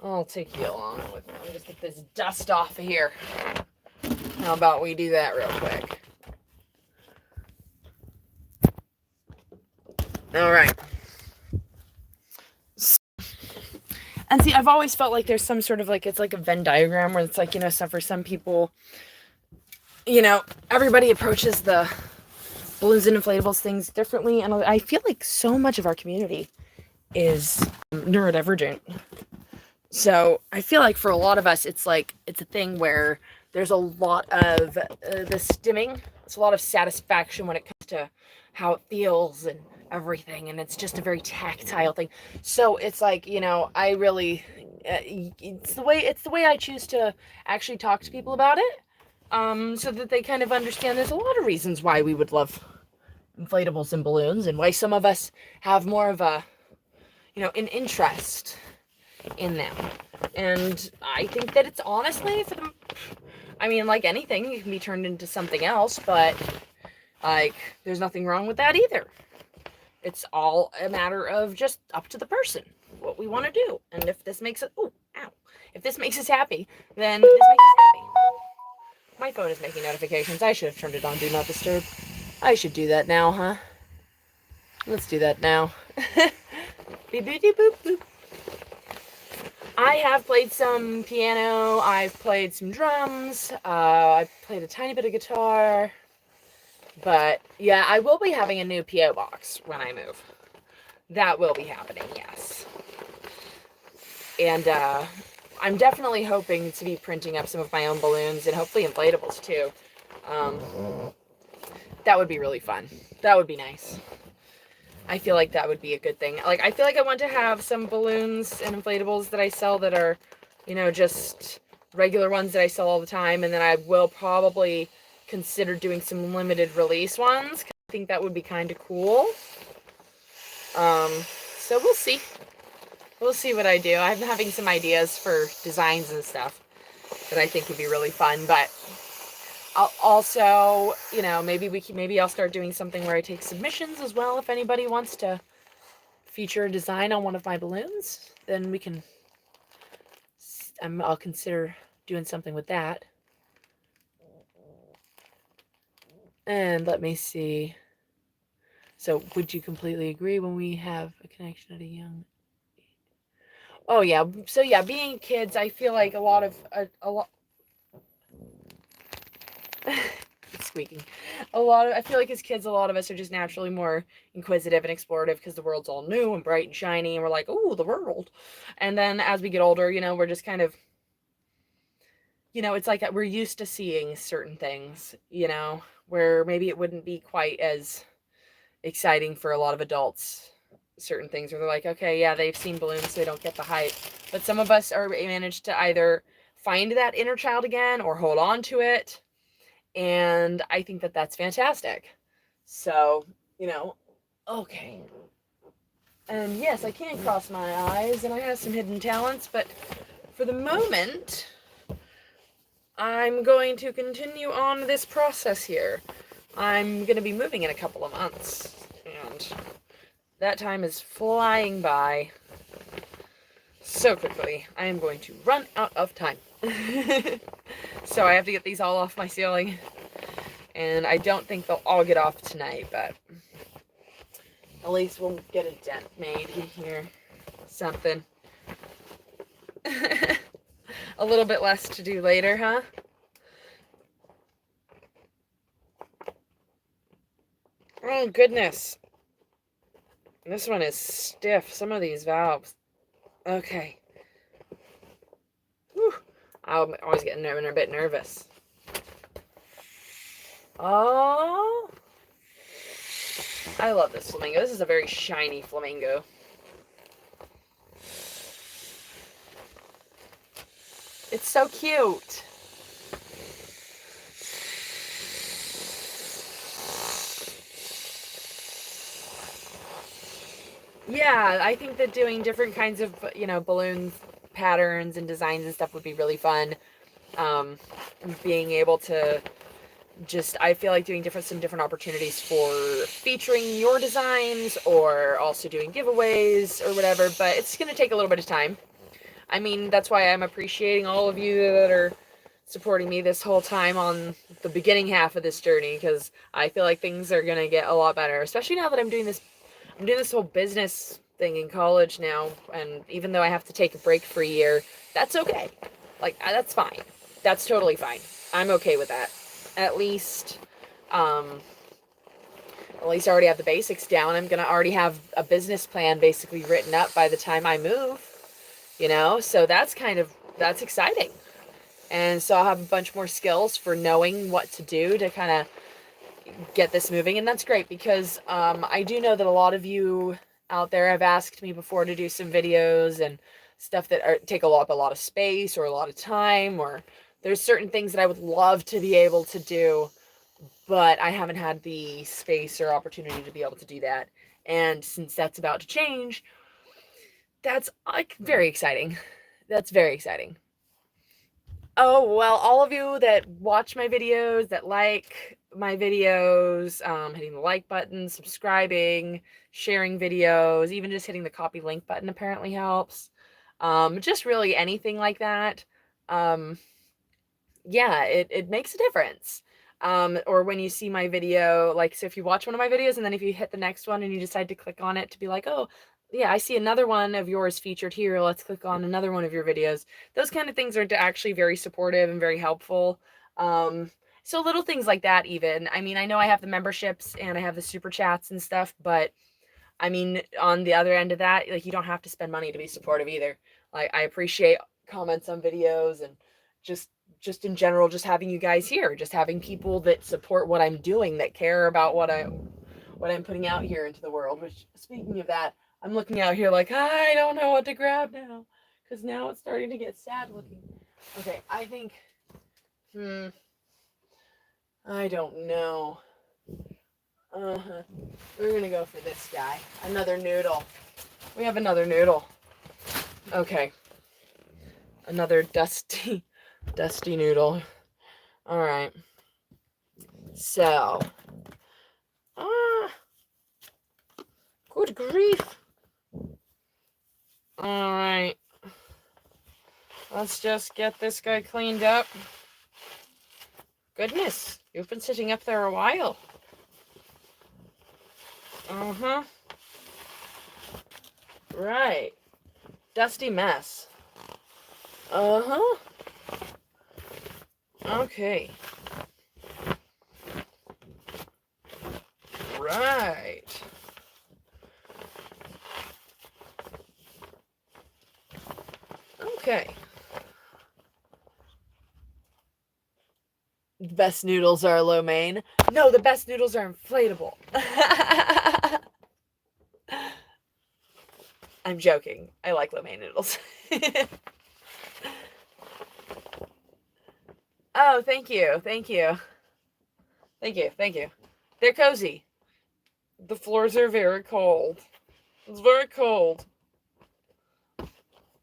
I'll take you along with me. Let me just get this dust off of here. How about we do that real quick? All right. And see, I've always felt like there's some sort of like, it's like a Venn diagram where it's like, you know, so for some people, you know, everybody approaches the balloons and inflatables things differently. And I feel like so much of our community is neurodivergent. So I feel like for a lot of us, it's like, it's a thing where there's a lot of the stimming. It's a lot of satisfaction when it comes to how it feels and everything. And it's just a very tactile thing. So it's like, I really, it's the way I choose to actually talk to people about it. So that they kind of understand there's a lot of reasons why we would love inflatables and balloons, and why some of us have more of a, an interest in them. And I think that it's honestly, for them, I mean, like anything, it can be turned into something else, but like, there's nothing wrong with that either. It's all a matter of just up to the person, what we want to do. And if this makes it, if this makes us happy, then this makes us happy. My phone is making notifications. I should have turned it on Do Not Disturb. I should do that now, huh? Let's do that now. Beep, beep, boop, boop. I have played some piano. I've played some drums. I've played a tiny bit of guitar. But yeah, I will be having a new P.O. box when I move. That will be happening, yes. And I'm definitely hoping to be printing up some of my own balloons, and hopefully inflatables too. That would be really fun. That would be nice. I feel like that would be a good thing. Like, I feel like I want to have some balloons and inflatables that I sell that are, just regular ones that I sell all the time. And then I will probably consider doing some limited release ones, 'cause I think that would be kind of cool. So we'll see. We'll see what I do. I'm having some ideas for designs and stuff that I think would be really fun, but I'll also, maybe I'll start doing something where I take submissions as well. If anybody wants to feature a design on one of my balloons, then I'll consider doing something with that. And let me see. So, would you completely agree when we have a connection at a young age? Oh yeah. So yeah, being kids, I feel like a lot. It's squeaking. I feel like as kids, a lot of us are just naturally more inquisitive and explorative because the world's all new and bright and shiny, and we're like, oh, the world. And then as we get older, we're just kind of, it's like we're used to seeing certain things, where maybe it wouldn't be quite as exciting for a lot of adults. Certain things where they're like, okay, yeah, they've seen balloons, so they don't get the hype. But some of us are managed to either find that inner child again or hold on to it. And I think that that's fantastic. So, okay. And yes, I can cross my eyes, and I have some hidden talents, but for the moment, I'm going to continue on this process here. I'm going to be moving in a couple of months, and that time is flying by so quickly. I am going to run out of time. So I have to get these all off my ceiling, and I don't think they'll all get off tonight, but at least we'll get a dent made here. Something. A little bit less to do later, huh? Oh, goodness. This one is stiff. Some of these valves. Okay. Whew. I'm always getting a bit nervous. Oh. I love this flamingo. This is a very shiny flamingo. It's so cute. Yeah, I think that doing different kinds of, balloon patterns and designs and stuff would be really fun. Being able to I feel like doing some different opportunities for featuring your designs, or also doing giveaways or whatever, but it's going to take a little bit of time. I mean, that's why I'm appreciating all of you that are supporting me this whole time on the beginning half of this journey, because I feel like things are going to get a lot better, especially now that I'm doing this whole business thing in college now, and even though I have to take a break for a year, that's okay. Like, that's fine. That's totally fine. I'm okay with that. At least I already have the basics down. I'm going to already have a business plan basically written up by the time I move. you know? So that's exciting. And so I'll have a bunch more skills for knowing what to do to kind of get this moving. And that's great because I do know that a lot of you out there have asked me before to do some videos and stuff that take up a lot of space or a lot of time, or there's certain things that I would love to be able to do, but I haven't had the space or opportunity to be able to do that. And since that's about to change, that's like very exciting. That's very exciting. Oh, well, all of you that watch my videos, that like my videos, hitting the like button, subscribing, sharing videos, even just hitting the copy link button apparently helps. Just really anything like that. Yeah, it makes a difference. Or when you see my video, like, so if you watch one of my videos and then if you hit the next one and you decide to click on it to be like, oh, yeah, I see another one of yours featured here. Let's click on another one of your videos. Those kind of things are actually very supportive and very helpful. So little things like that, even. I mean, I know I have the memberships and I have the super chats and stuff, but I mean, on the other end of that, like, you don't have to spend money to be supportive either. Like, I appreciate comments on videos and just in general, just having you guys here, just having people that support what I'm doing, that care about what I'm putting out here into the world. Which, speaking of that, I'm looking out here like I don't know what to grab now, because now it's starting to get sad looking. Okay, I think, I don't know. We're gonna go for this guy. Another noodle. We have another noodle. Okay. Another dusty noodle. All right. So, good grief. All right. Let's just get this guy cleaned up. Goodness, you've been sitting up there a while. Right. Dusty mess. Okay. Right. Okay. The best noodles are lo mein. No, the best noodles are inflatable. I'm joking. I like lo mein noodles. Oh, thank you. Thank you. Thank you. Thank you. They're cozy. The floors are very cold. It's very cold.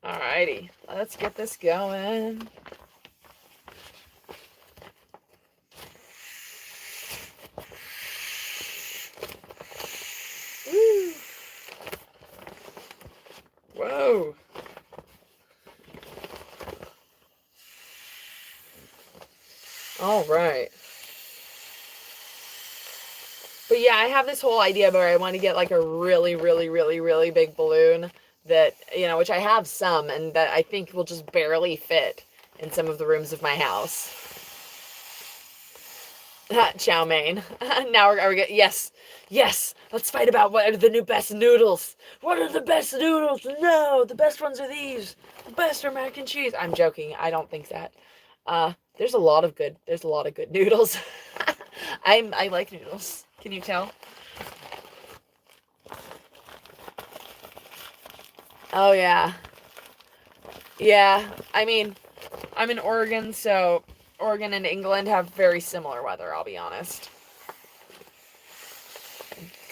Alrighty. Let's get this going. Woo. Whoa. All right. But yeah, I have this whole idea where I want to get like a really, really, really, really big balloon that, you know, which I have some, and that I think will just barely fit in some of the rooms of my house. Chow mein. Now we're getting, yes, let's fight about what are the new best noodles. What are the best noodles? No, the best ones are these. The best are mac and cheese. I'm joking. I don't think that. There's a lot of good noodles. I like noodles. Can you tell? Oh yeah. Yeah, I mean, I'm in Oregon, so Oregon and England have very similar weather, I'll be honest.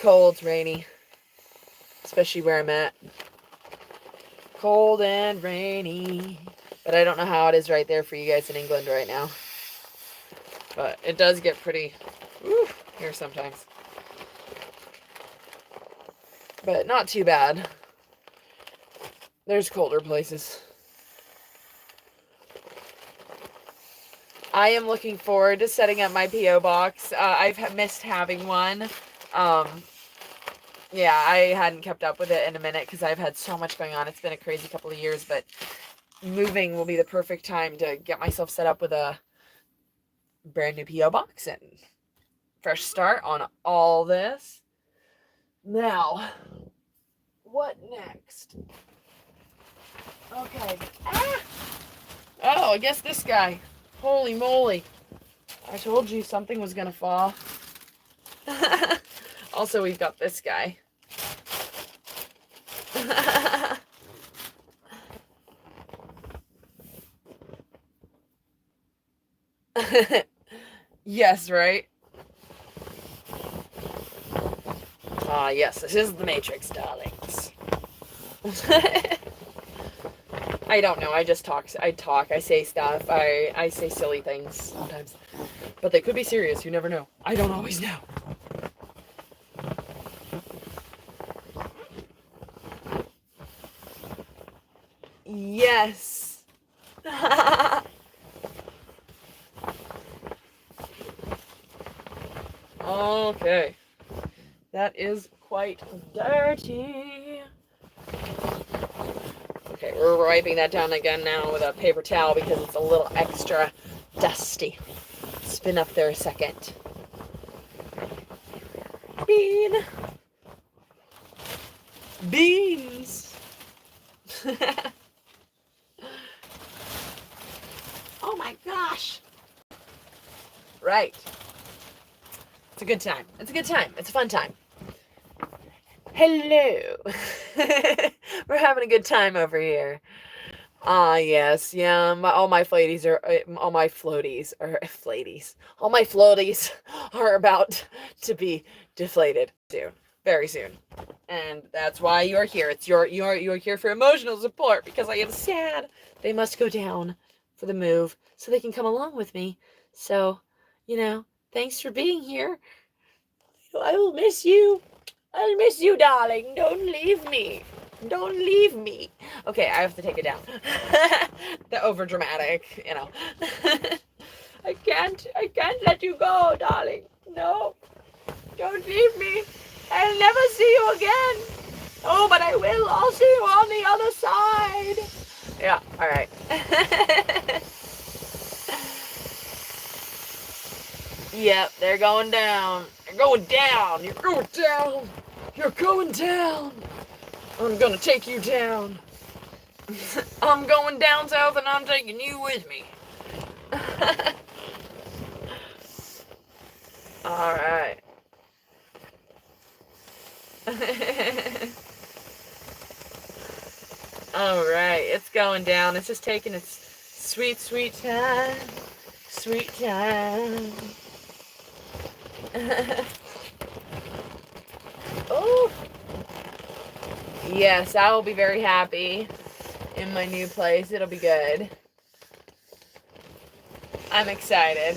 Cold, rainy. Especially where I'm at. Cold and rainy. But I don't know how it is right there for you guys in England right now. But it does get pretty here sometimes. But not too bad. There's colder places. I am looking forward to setting up my P.O. box. I've missed having one. Yeah, I hadn't kept up with it in a minute because I've had so much going on. It's been a crazy couple of years, but moving will be the perfect time to get myself set up with a brand new P.O. box and fresh start on all this. Now, what next? Okay, I guess this guy. Holy moly. I told you something was gonna fall. Also, we've got this guy. Yes, right? Ah, yes, this is the Matrix, darlings. I don't know, I just talk. I say stuff. I say silly things sometimes. But they could be serious, you never know. I don't always know. Yes. Okay. That is quite dirty. Okay, we're wiping that down again now with a paper towel because it's a little extra dusty. Spin up there a second. Bean. Beans. Oh my gosh. Right. It's a good time. It's a good time. It's a fun time. Hello. We're having a good time over here. Ah, yes. Yeah, all my floaties are about to be deflated soon. Very soon. And that's why you're here. You're here for emotional support because I am sad. They must go down for the move so they can come along with me. So, thanks for being here. I will miss you. I'll miss you, darling. Don't leave me. Don't leave me. Okay, I have to take it down. The overdramatic, I can't let you go, darling. No. Don't leave me. I'll never see you again. Oh, but I will. I'll see you on the other side. Yeah, all right. Yep, they're going down. They're going down. You're going down. You're going down. I'm gonna take you down. I'm going down south and I'm taking you with me. All right. All right, it's going down. It's just taking its sweet, sweet time. Sweet time. Oh. Yes, I will be very happy in my new place. It'll be good. I'm excited.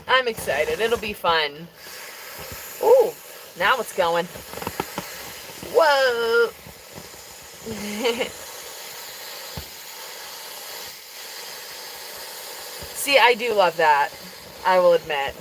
It'll be fun. Ooh, now it's going. Whoa. See, I do love that. I will admit.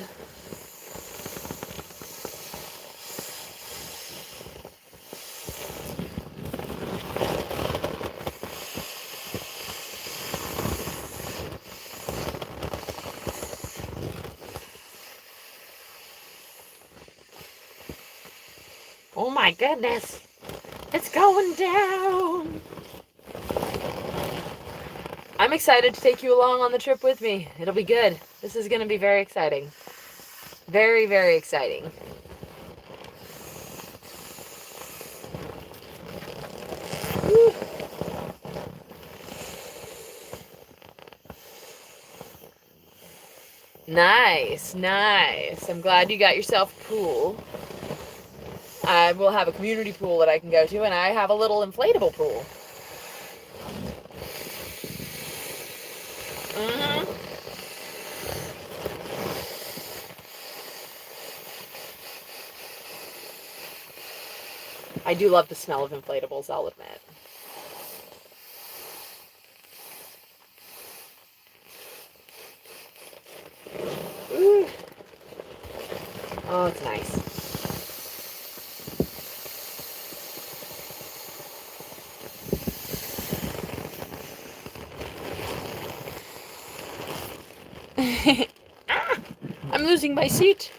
Oh my goodness. It's going down. I'm excited to take you along on the trip with me. It'll be good. This is going to be very exciting. Very, very exciting. Woo. Nice, nice. I'm glad you got yourself a pool. I will have a community pool that I can go to, and I have a little inflatable pool. Mm-hmm. I do love the smell of inflatables, I'll admit. Ooh. Oh, it's nice. Ah, I'm losing my seat.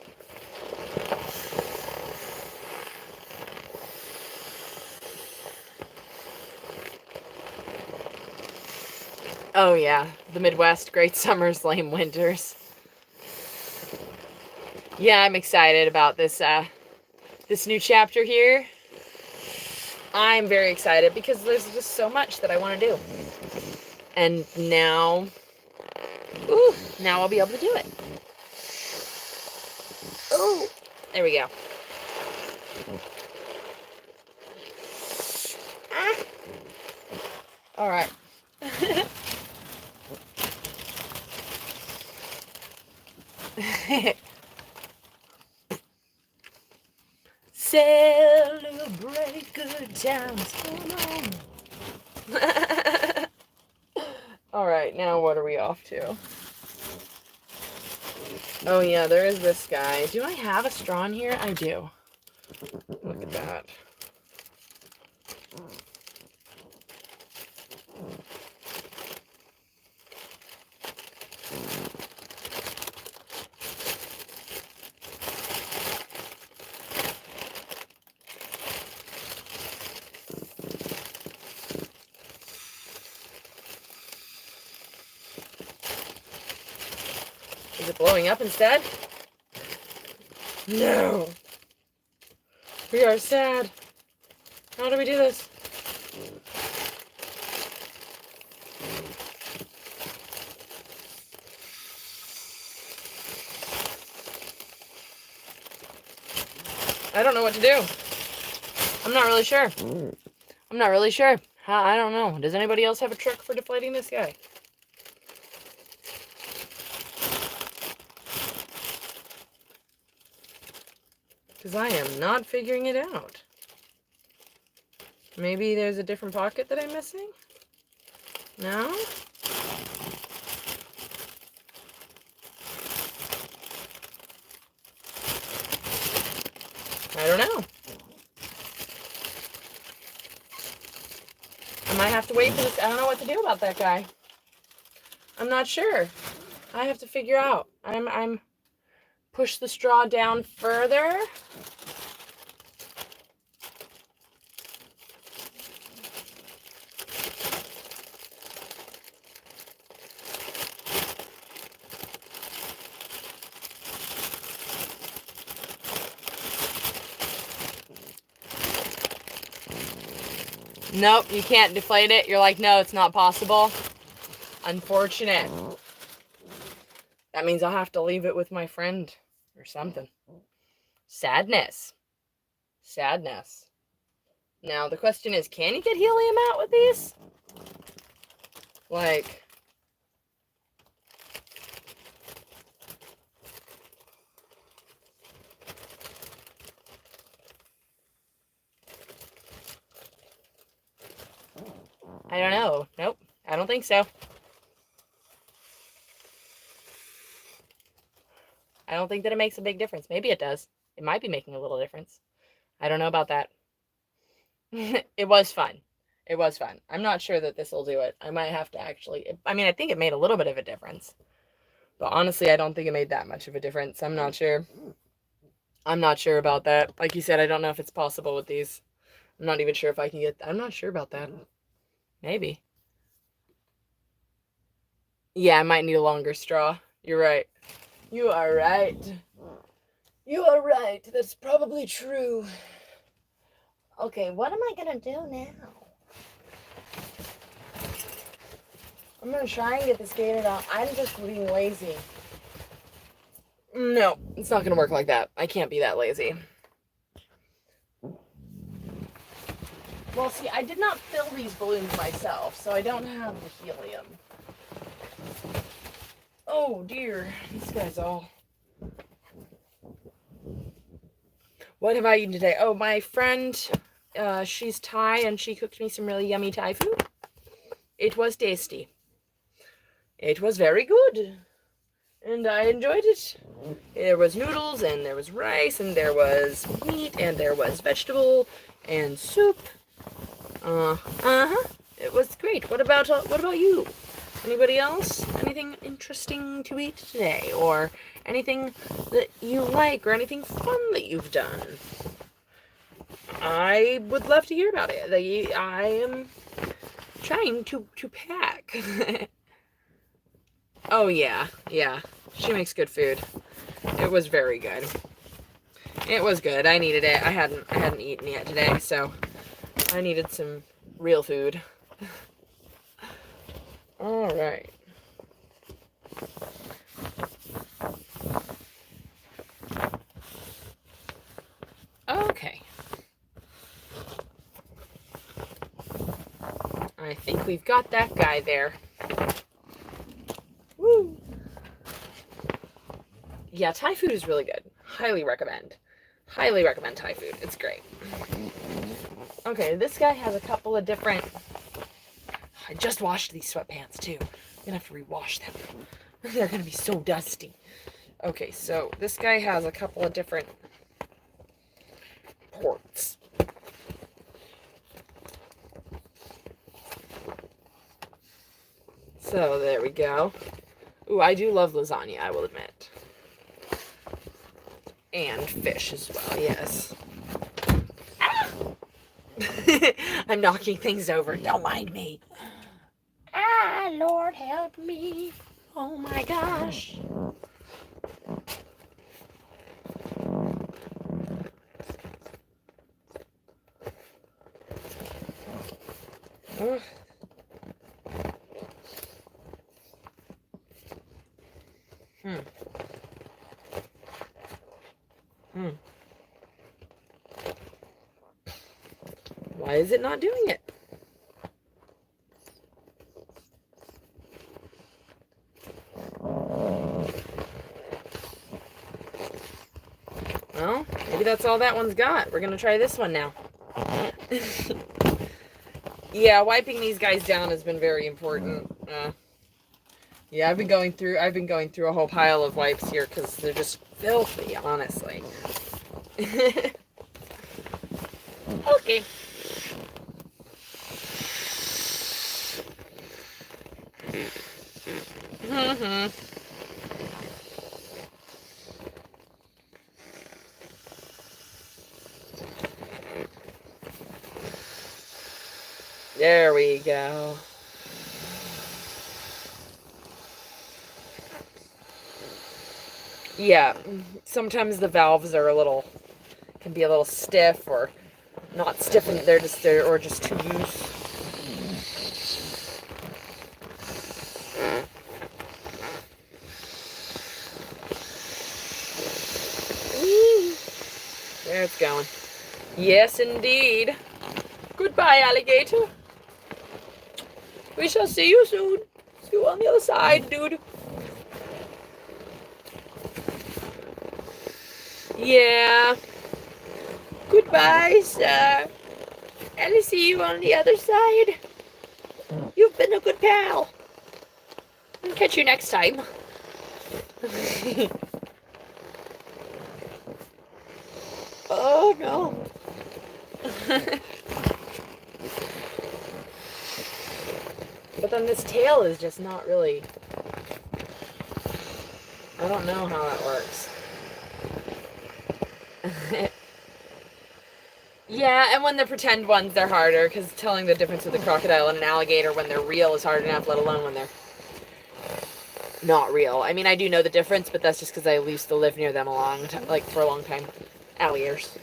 Oh yeah, the Midwest, great summers, lame winters. Yeah, I'm excited about this this new chapter here. I'm very excited because there's just so much that I want to do. And now, now I'll be able to do it. Ooh, there we go. Ah. All right. Celebrate good times. Come on. All right, now what are we off to? Oh yeah, there is this guy. Do I have a straw in here? I do. Look at that. Is it blowing up instead? No. We are sad. How do we do this? I don't know what to do. I'm not really sure. I'm not really sure. I don't know. Does anybody else have a trick for deflating this guy? Because I am not figuring it out. Maybe there's a different pocket that I'm missing? No? I don't know. I might have to wait for this. I don't know what to do about that guy. I'm not sure. I have to figure out. I'm push the straw down further. Nope, you can't deflate it. You're like, no, it's not possible. Unfortunate. That means I'll have to leave it with my friend or something. Sadness. Sadness. Now, the question is, can you get helium out with these? Like... I don't know. Nope. I don't think so. I don't think that it makes a big difference. Maybe it does. It might be making a little difference. I don't know about that. It was fun. It was fun. I'm not sure that this will do it. I might have to actually... I mean, I think it made a little bit of a difference. But honestly, I don't think it made that much of a difference. I'm not sure. I'm not sure about that. Like you said, I don't know if it's possible with these. I'm not even sure if I can get... I'm not sure about that. Maybe. Yeah, I might need a longer straw. You're right. You are right. You are right. That's probably true. Okay, what am I gonna do now? I'm gonna try and get this gated out. I'm just being lazy. No, it's not gonna work like that. I can't be that lazy. Well, see, I did not fill these balloons myself, so I don't have the helium. Oh dear, these guys all... What have I eaten today? Oh, my friend, she's Thai, and she cooked me some really yummy Thai food. It was tasty. It was very good. And I enjoyed it. There was noodles, and there was rice, and there was meat, and there was vegetable, and soup. It was great. What about you? Anybody else? Anything interesting to eat today? Or anything that you like, or anything fun that you've done? I would love to hear about it. I am trying to pack. Oh yeah, yeah. She makes good food. It was very good. It was good. I needed it. I hadn't eaten yet today, so I needed some real food. All right. Okay. I think we've got that guy there. Woo! Yeah, Thai food is really good. Highly recommend. Highly recommend Thai food. It's great. Okay, this guy has a couple of different... I just washed these sweatpants too. I'm gonna have to rewash them. They're gonna be so dusty. Okay, so this guy has a couple of different ports. So there we go. Ooh, I do love lasagna, I will admit. And fish as well, yes. Ah! I'm knocking things over. Don't mind me. Ah, Lord help me. Oh my gosh. Ugh. Hmm. Hmm. Why is it not doing it? Well, maybe that's all that one's got. We're gonna try this one now. Yeah, wiping these guys down has been very important. Yeah, I've been going through a whole pile of wipes here because they're just filthy, honestly. Okay. Mm-hmm. There we go. Yeah, sometimes the valves are can be a little stiff or not stiff, and they're just too loose. There it's going. Yes, indeed. Goodbye, alligator. We shall see you soon. See you on the other side, dude. Yeah. Goodbye, sir. And see you on the other side. You've been a good pal. I'll catch you next time. Oh, no. But then this tail is just not really... I don't know how that works. Yeah, and when the pretend ones, they're harder, because telling the difference with a crocodile and an alligator when they're real is hard enough, let alone when they're not real. I mean, I do know the difference, but that's just because I used to live near them for a long time. Alligators.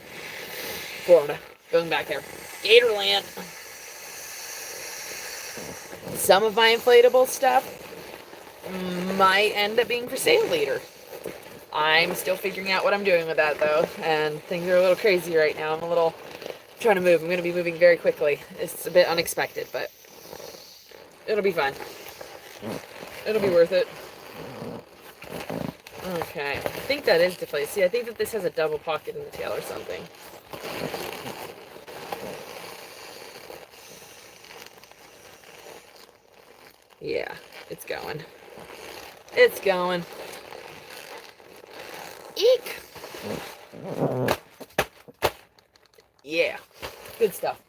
Florida. Going back there. Gatorland. Some of my inflatable stuff might end up being for sale later. I'm still figuring out what I'm doing with that, though, and things are a little crazy right now. I'm a little trying to move. I'm going to be moving very quickly. It's a bit unexpected, but it'll be fun. It'll be worth it. Okay, I think that is deflated. See, I think that this has a double pocket in the tail or something. Yeah, it's going. It's going. Eek! Yeah, good stuff.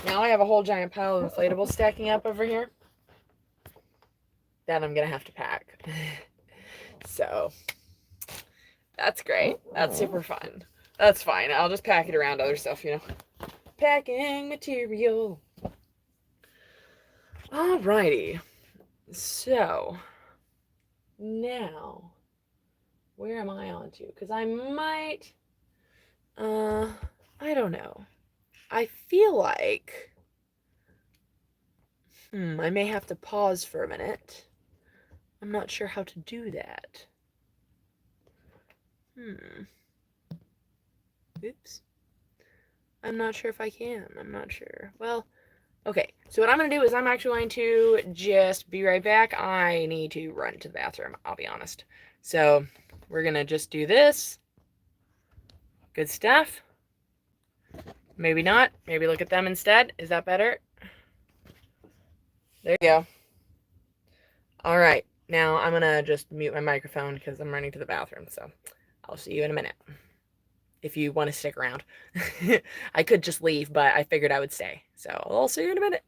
Now I have a whole giant pile of inflatables stacking up over here that I'm gonna have to pack. So, that's great. That's super fun. That's fine. I'll just pack it around other stuff, Packing material. Alrighty. So, Now, where am I on to? Because I might, I don't know. I feel like, I may have to pause for a minute. I'm not sure how to do that. Oops. I'm not sure if I can. I'm not sure. Well, okay. So what I'm going to do is I'm actually going to just be right back. I need to run to the bathroom, I'll be honest. So we're going to just do this. Good stuff. Maybe not. Maybe look at them instead. Is that better? There you go. All right. Now I'm going to just mute my microphone because I'm running to the bathroom. So I'll see you in a minute. If you want to stick around. I could just leave, but I figured I would stay. So I'll see you in a minute.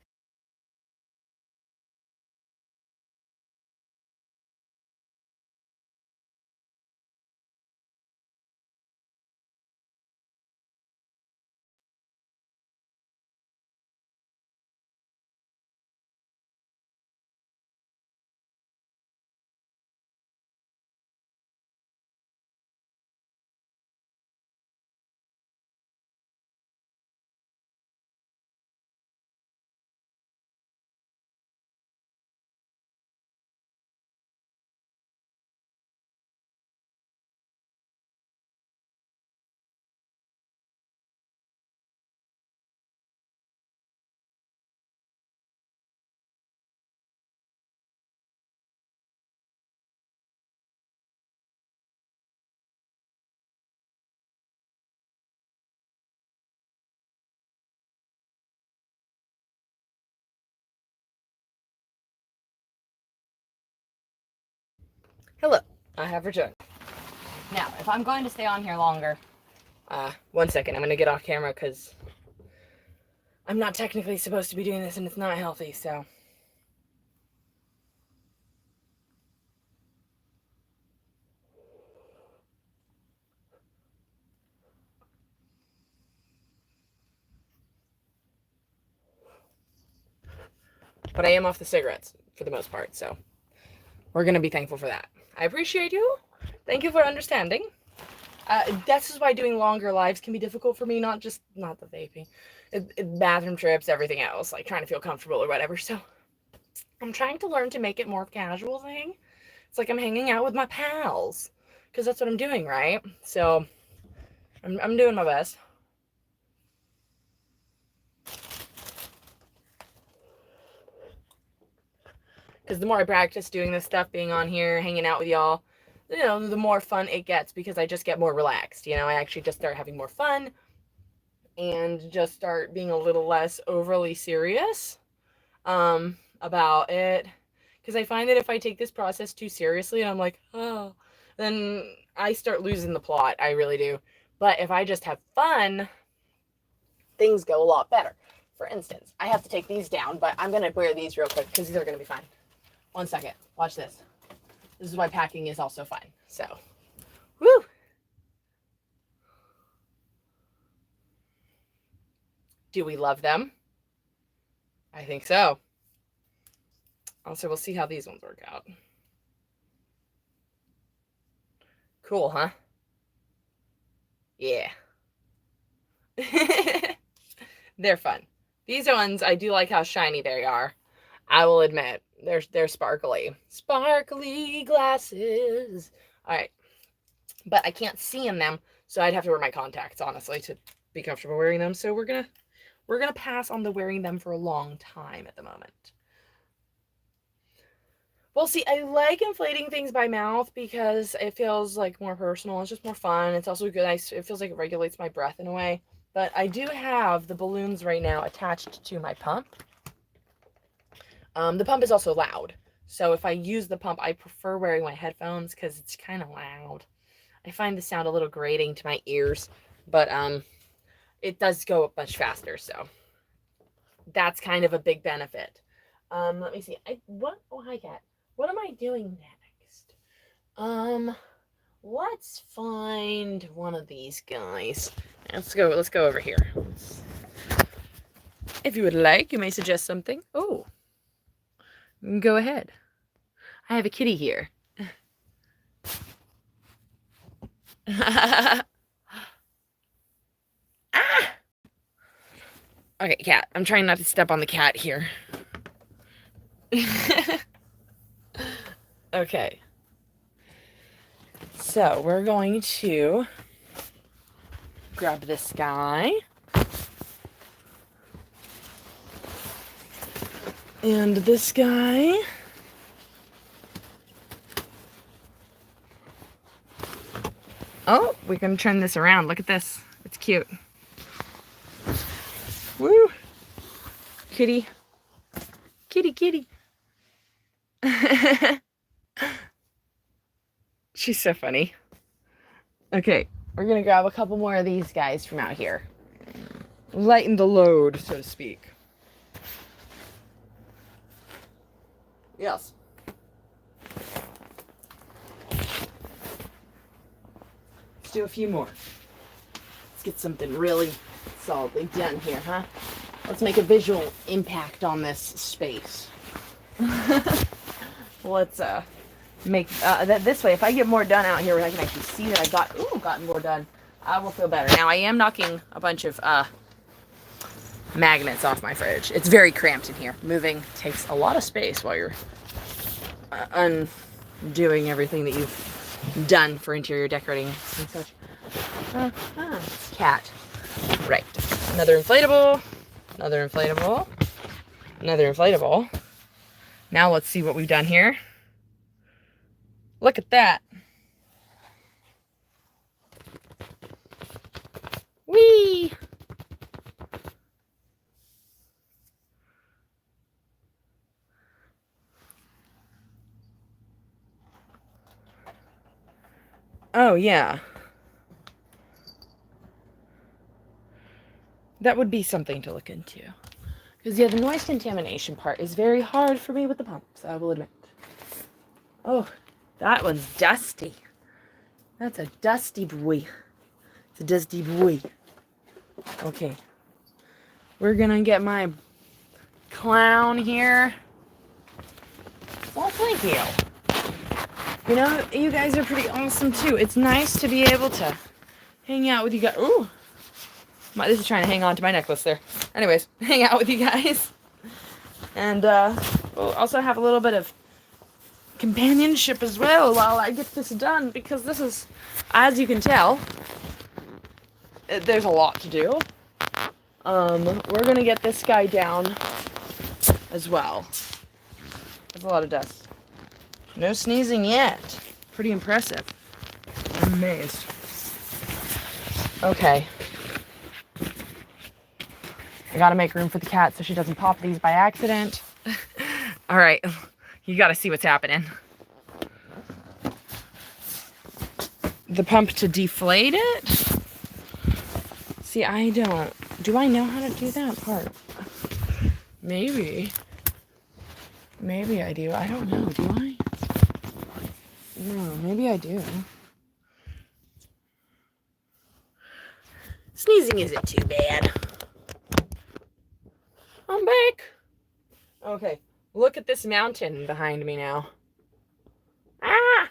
Hello. I have returned. Now, if I'm going to stay on here longer, 1 second, I'm going to get off camera because I'm not technically supposed to be doing this and it's not healthy, so. But I am off the cigarettes for the most part, so we're going to be thankful for that. I appreciate you. Thank you for understanding. This is why doing longer lives can be difficult for me, not the vaping. Bathroom trips, everything else, like trying to feel comfortable or whatever, so I'm trying to learn to make it more of a casual thing. It's like I'm hanging out with my pals, because that's what I'm doing, right? So I'm doing my best. Because the more I practice doing this stuff, being on here, hanging out with y'all, the more fun it gets because I just get more relaxed. I actually just start having more fun and just start being a little less overly serious about it. Because I find that if I take this process too seriously and I'm like, oh, then I start losing the plot. I really do. But if I just have fun, things go a lot better. For instance, I have to take these down, but I'm going to wear these real quick because these are going to be fine. 1 second. Watch this. This is why packing is also fun. So, woo! Do we love them? I think so. Also, we'll see how these ones work out. Cool, huh? Yeah. They're fun. These ones, I do like how shiny they are. I will admit, they're sparkly. Sparkly glasses. All right. But I can't see in them, so I'd have to wear my contacts, honestly, to be comfortable wearing them. So we're gonna pass on the wearing them for a long time at the moment. Well, see, I like inflating things by mouth because it feels like more personal. It's just more fun. It's also good. It feels like it regulates my breath in a way. But I do have the balloons right now attached to my pump. The pump is also loud. So if I use the pump, I prefer wearing my headphones because it's kind of loud. I find the sound a little grating to my ears, but it does go much faster. So that's kind of a big benefit. Let me see. Oh, hi, cat. What am I doing next? Let's find one of these guys. Let's go over here. If you would like, you may suggest something. Oh, go ahead. I have a kitty here. Ah! Okay, cat. I'm trying not to step on the cat here. Okay. So we're going to grab this guy. And this guy. Oh, we can turn this around. Look at this. It's cute. Woo! Kitty. Kitty, kitty. She's so funny. Okay, we're gonna grab a couple more of these guys from out here. Lighten the load, so to speak. Yes. Let's do a few more. Let's get something really solidly done here, huh? Let's make a visual impact on this space. Let's make that this way. If I get more done out here, I can actually see that I gotten more done. I will feel better. Now I am knocking a bunch of magnets off my fridge. It's very cramped in here. Moving takes a lot of space while you're undoing everything that you've done for interior decorating and such. Cat. Right. Another inflatable. Another inflatable. Another inflatable. Now let's see what we've done here. Look at that. Whee! Oh, yeah. That would be something to look into. Because, yeah, the noise contamination part is very hard for me with the pumps, I will admit. Oh, that one's dusty. That's a dusty boy. It's a dusty boy. Okay. We're gonna get my clown here. Well, thank you. You know, you guys are pretty awesome, too. It's nice to be able to hang out with you guys. Ooh. This is trying to hang on to my necklace there. Anyways, hang out with you guys. And we'll also have a little bit of companionship as well while I get this done. Because this is, as you can tell, there's a lot to do. We're going to get this guy down as well. There's a lot of dust. No sneezing yet. Pretty impressive. I'm amazed. Okay. I gotta make room for the cat so she doesn't pop these by accident. Alright, you gotta see what's happening. The pump to deflate it? See, I don't. Do I know how to do that part? Maybe. Maybe I do. I don't know. Do I? No, maybe I do. Sneezing isn't too bad. I'm back. Okay, look at this mountain behind me now. Ah!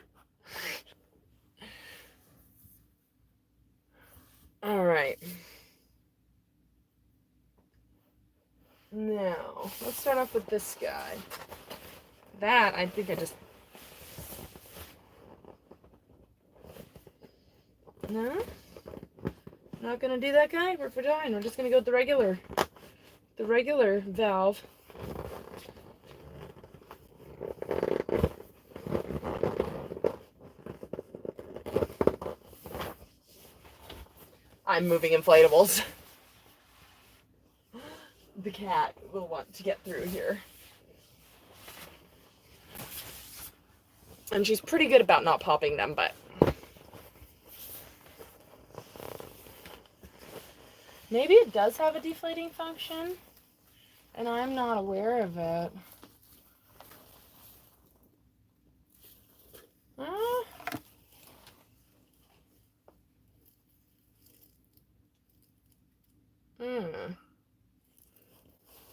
All right. Now, let's start off with this guy. That, I think I just... No? Not gonna do that guy? We're fine. We're just gonna go with the regular valve. I'm moving inflatables. The cat will want to get through here. And she's pretty good about not popping them, but... Maybe it does have a deflating function, and I'm not aware of it.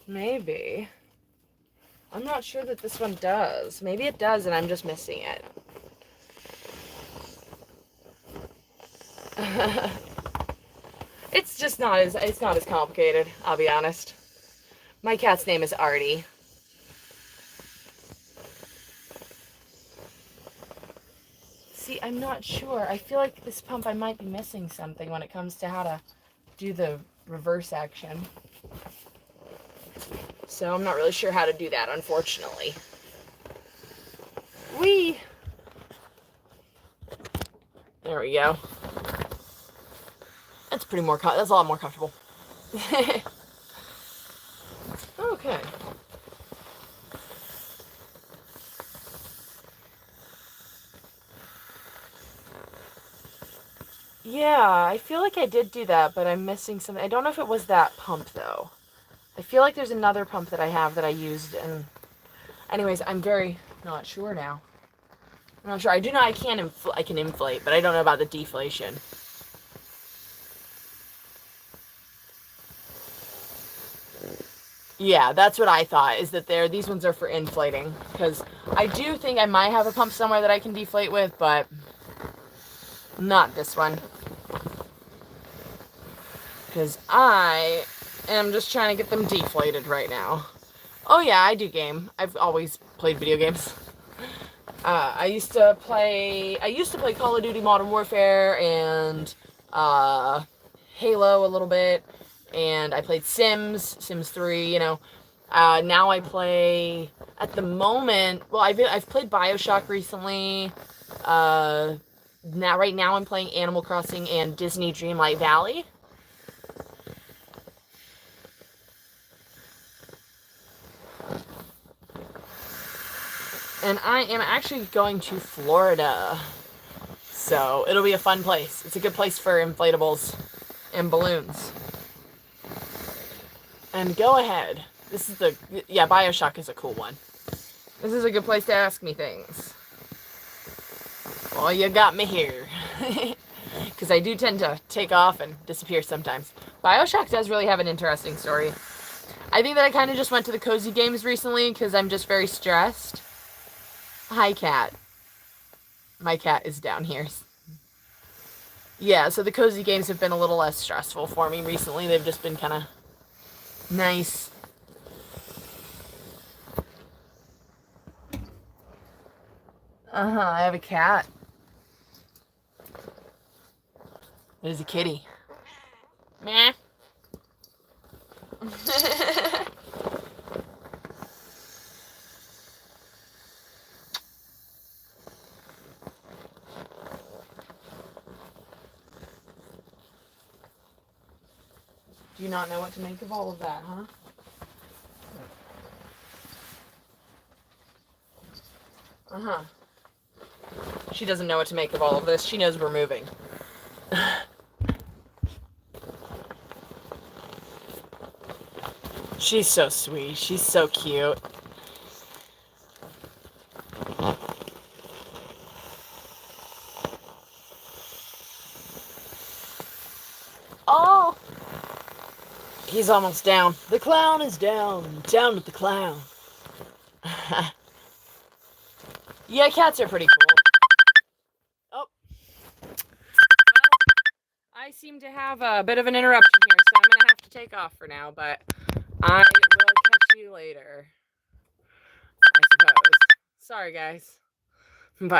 Maybe. I'm not sure that this one does. Maybe it does and I'm just missing it. It's just not as complicated, I'll be honest. My cat's name is Artie. See, I'm not sure. I feel like this pump, I might be missing something when it comes to how to do the reverse action. So I'm not really sure how to do that, unfortunately. Whee! There we go. That's that's a lot more comfortable. Okay. Yeah, I feel like I did do that, but I'm missing something. I don't know if it was that pump, though. I feel like there's another pump that I have that I used, and... Anyways, I'm very not sure now. I'm not sure. I can inflate, but I don't know about the deflation. Yeah, that's what I thought, is that these ones are for inflating, because I do think I might have a pump somewhere that I can deflate with, but not this one. Because I am just trying to get them deflated right now. Oh yeah, I do game. I've always played video games. I used to play Call of Duty Modern Warfare and Halo a little bit, and I played Sims 3, you know. Now I play, at the moment, well, I've played BioShock recently. Right now I'm playing Animal Crossing and Disney Dreamlight Valley. And I am actually going to Florida. So it'll be a fun place. It's a good place for inflatables and balloons. And go ahead. BioShock is a cool one. This is a good place to ask me things. Well, you got me here. Because I do tend to take off and disappear sometimes. BioShock does really have an interesting story. I think that I kind of just went to the cozy games recently because I'm just very stressed. Hi, cat. My cat is down here. Yeah, so the cozy games have been a little less stressful for me recently. They've just been kind of nice. I have a cat. There's a kitty. Meh. Do you not know what to make of all of that, huh? She doesn't know what to make of all of this. She knows we're moving. She's so sweet. She's so cute. Oh! He's almost down. The clown is down. Down with the clown. Yeah, cats are pretty cool. Oh. Well, I seem to have a bit of an interruption here, so I'm going to have to take off for now, but I will catch you later, I suppose. Sorry, guys.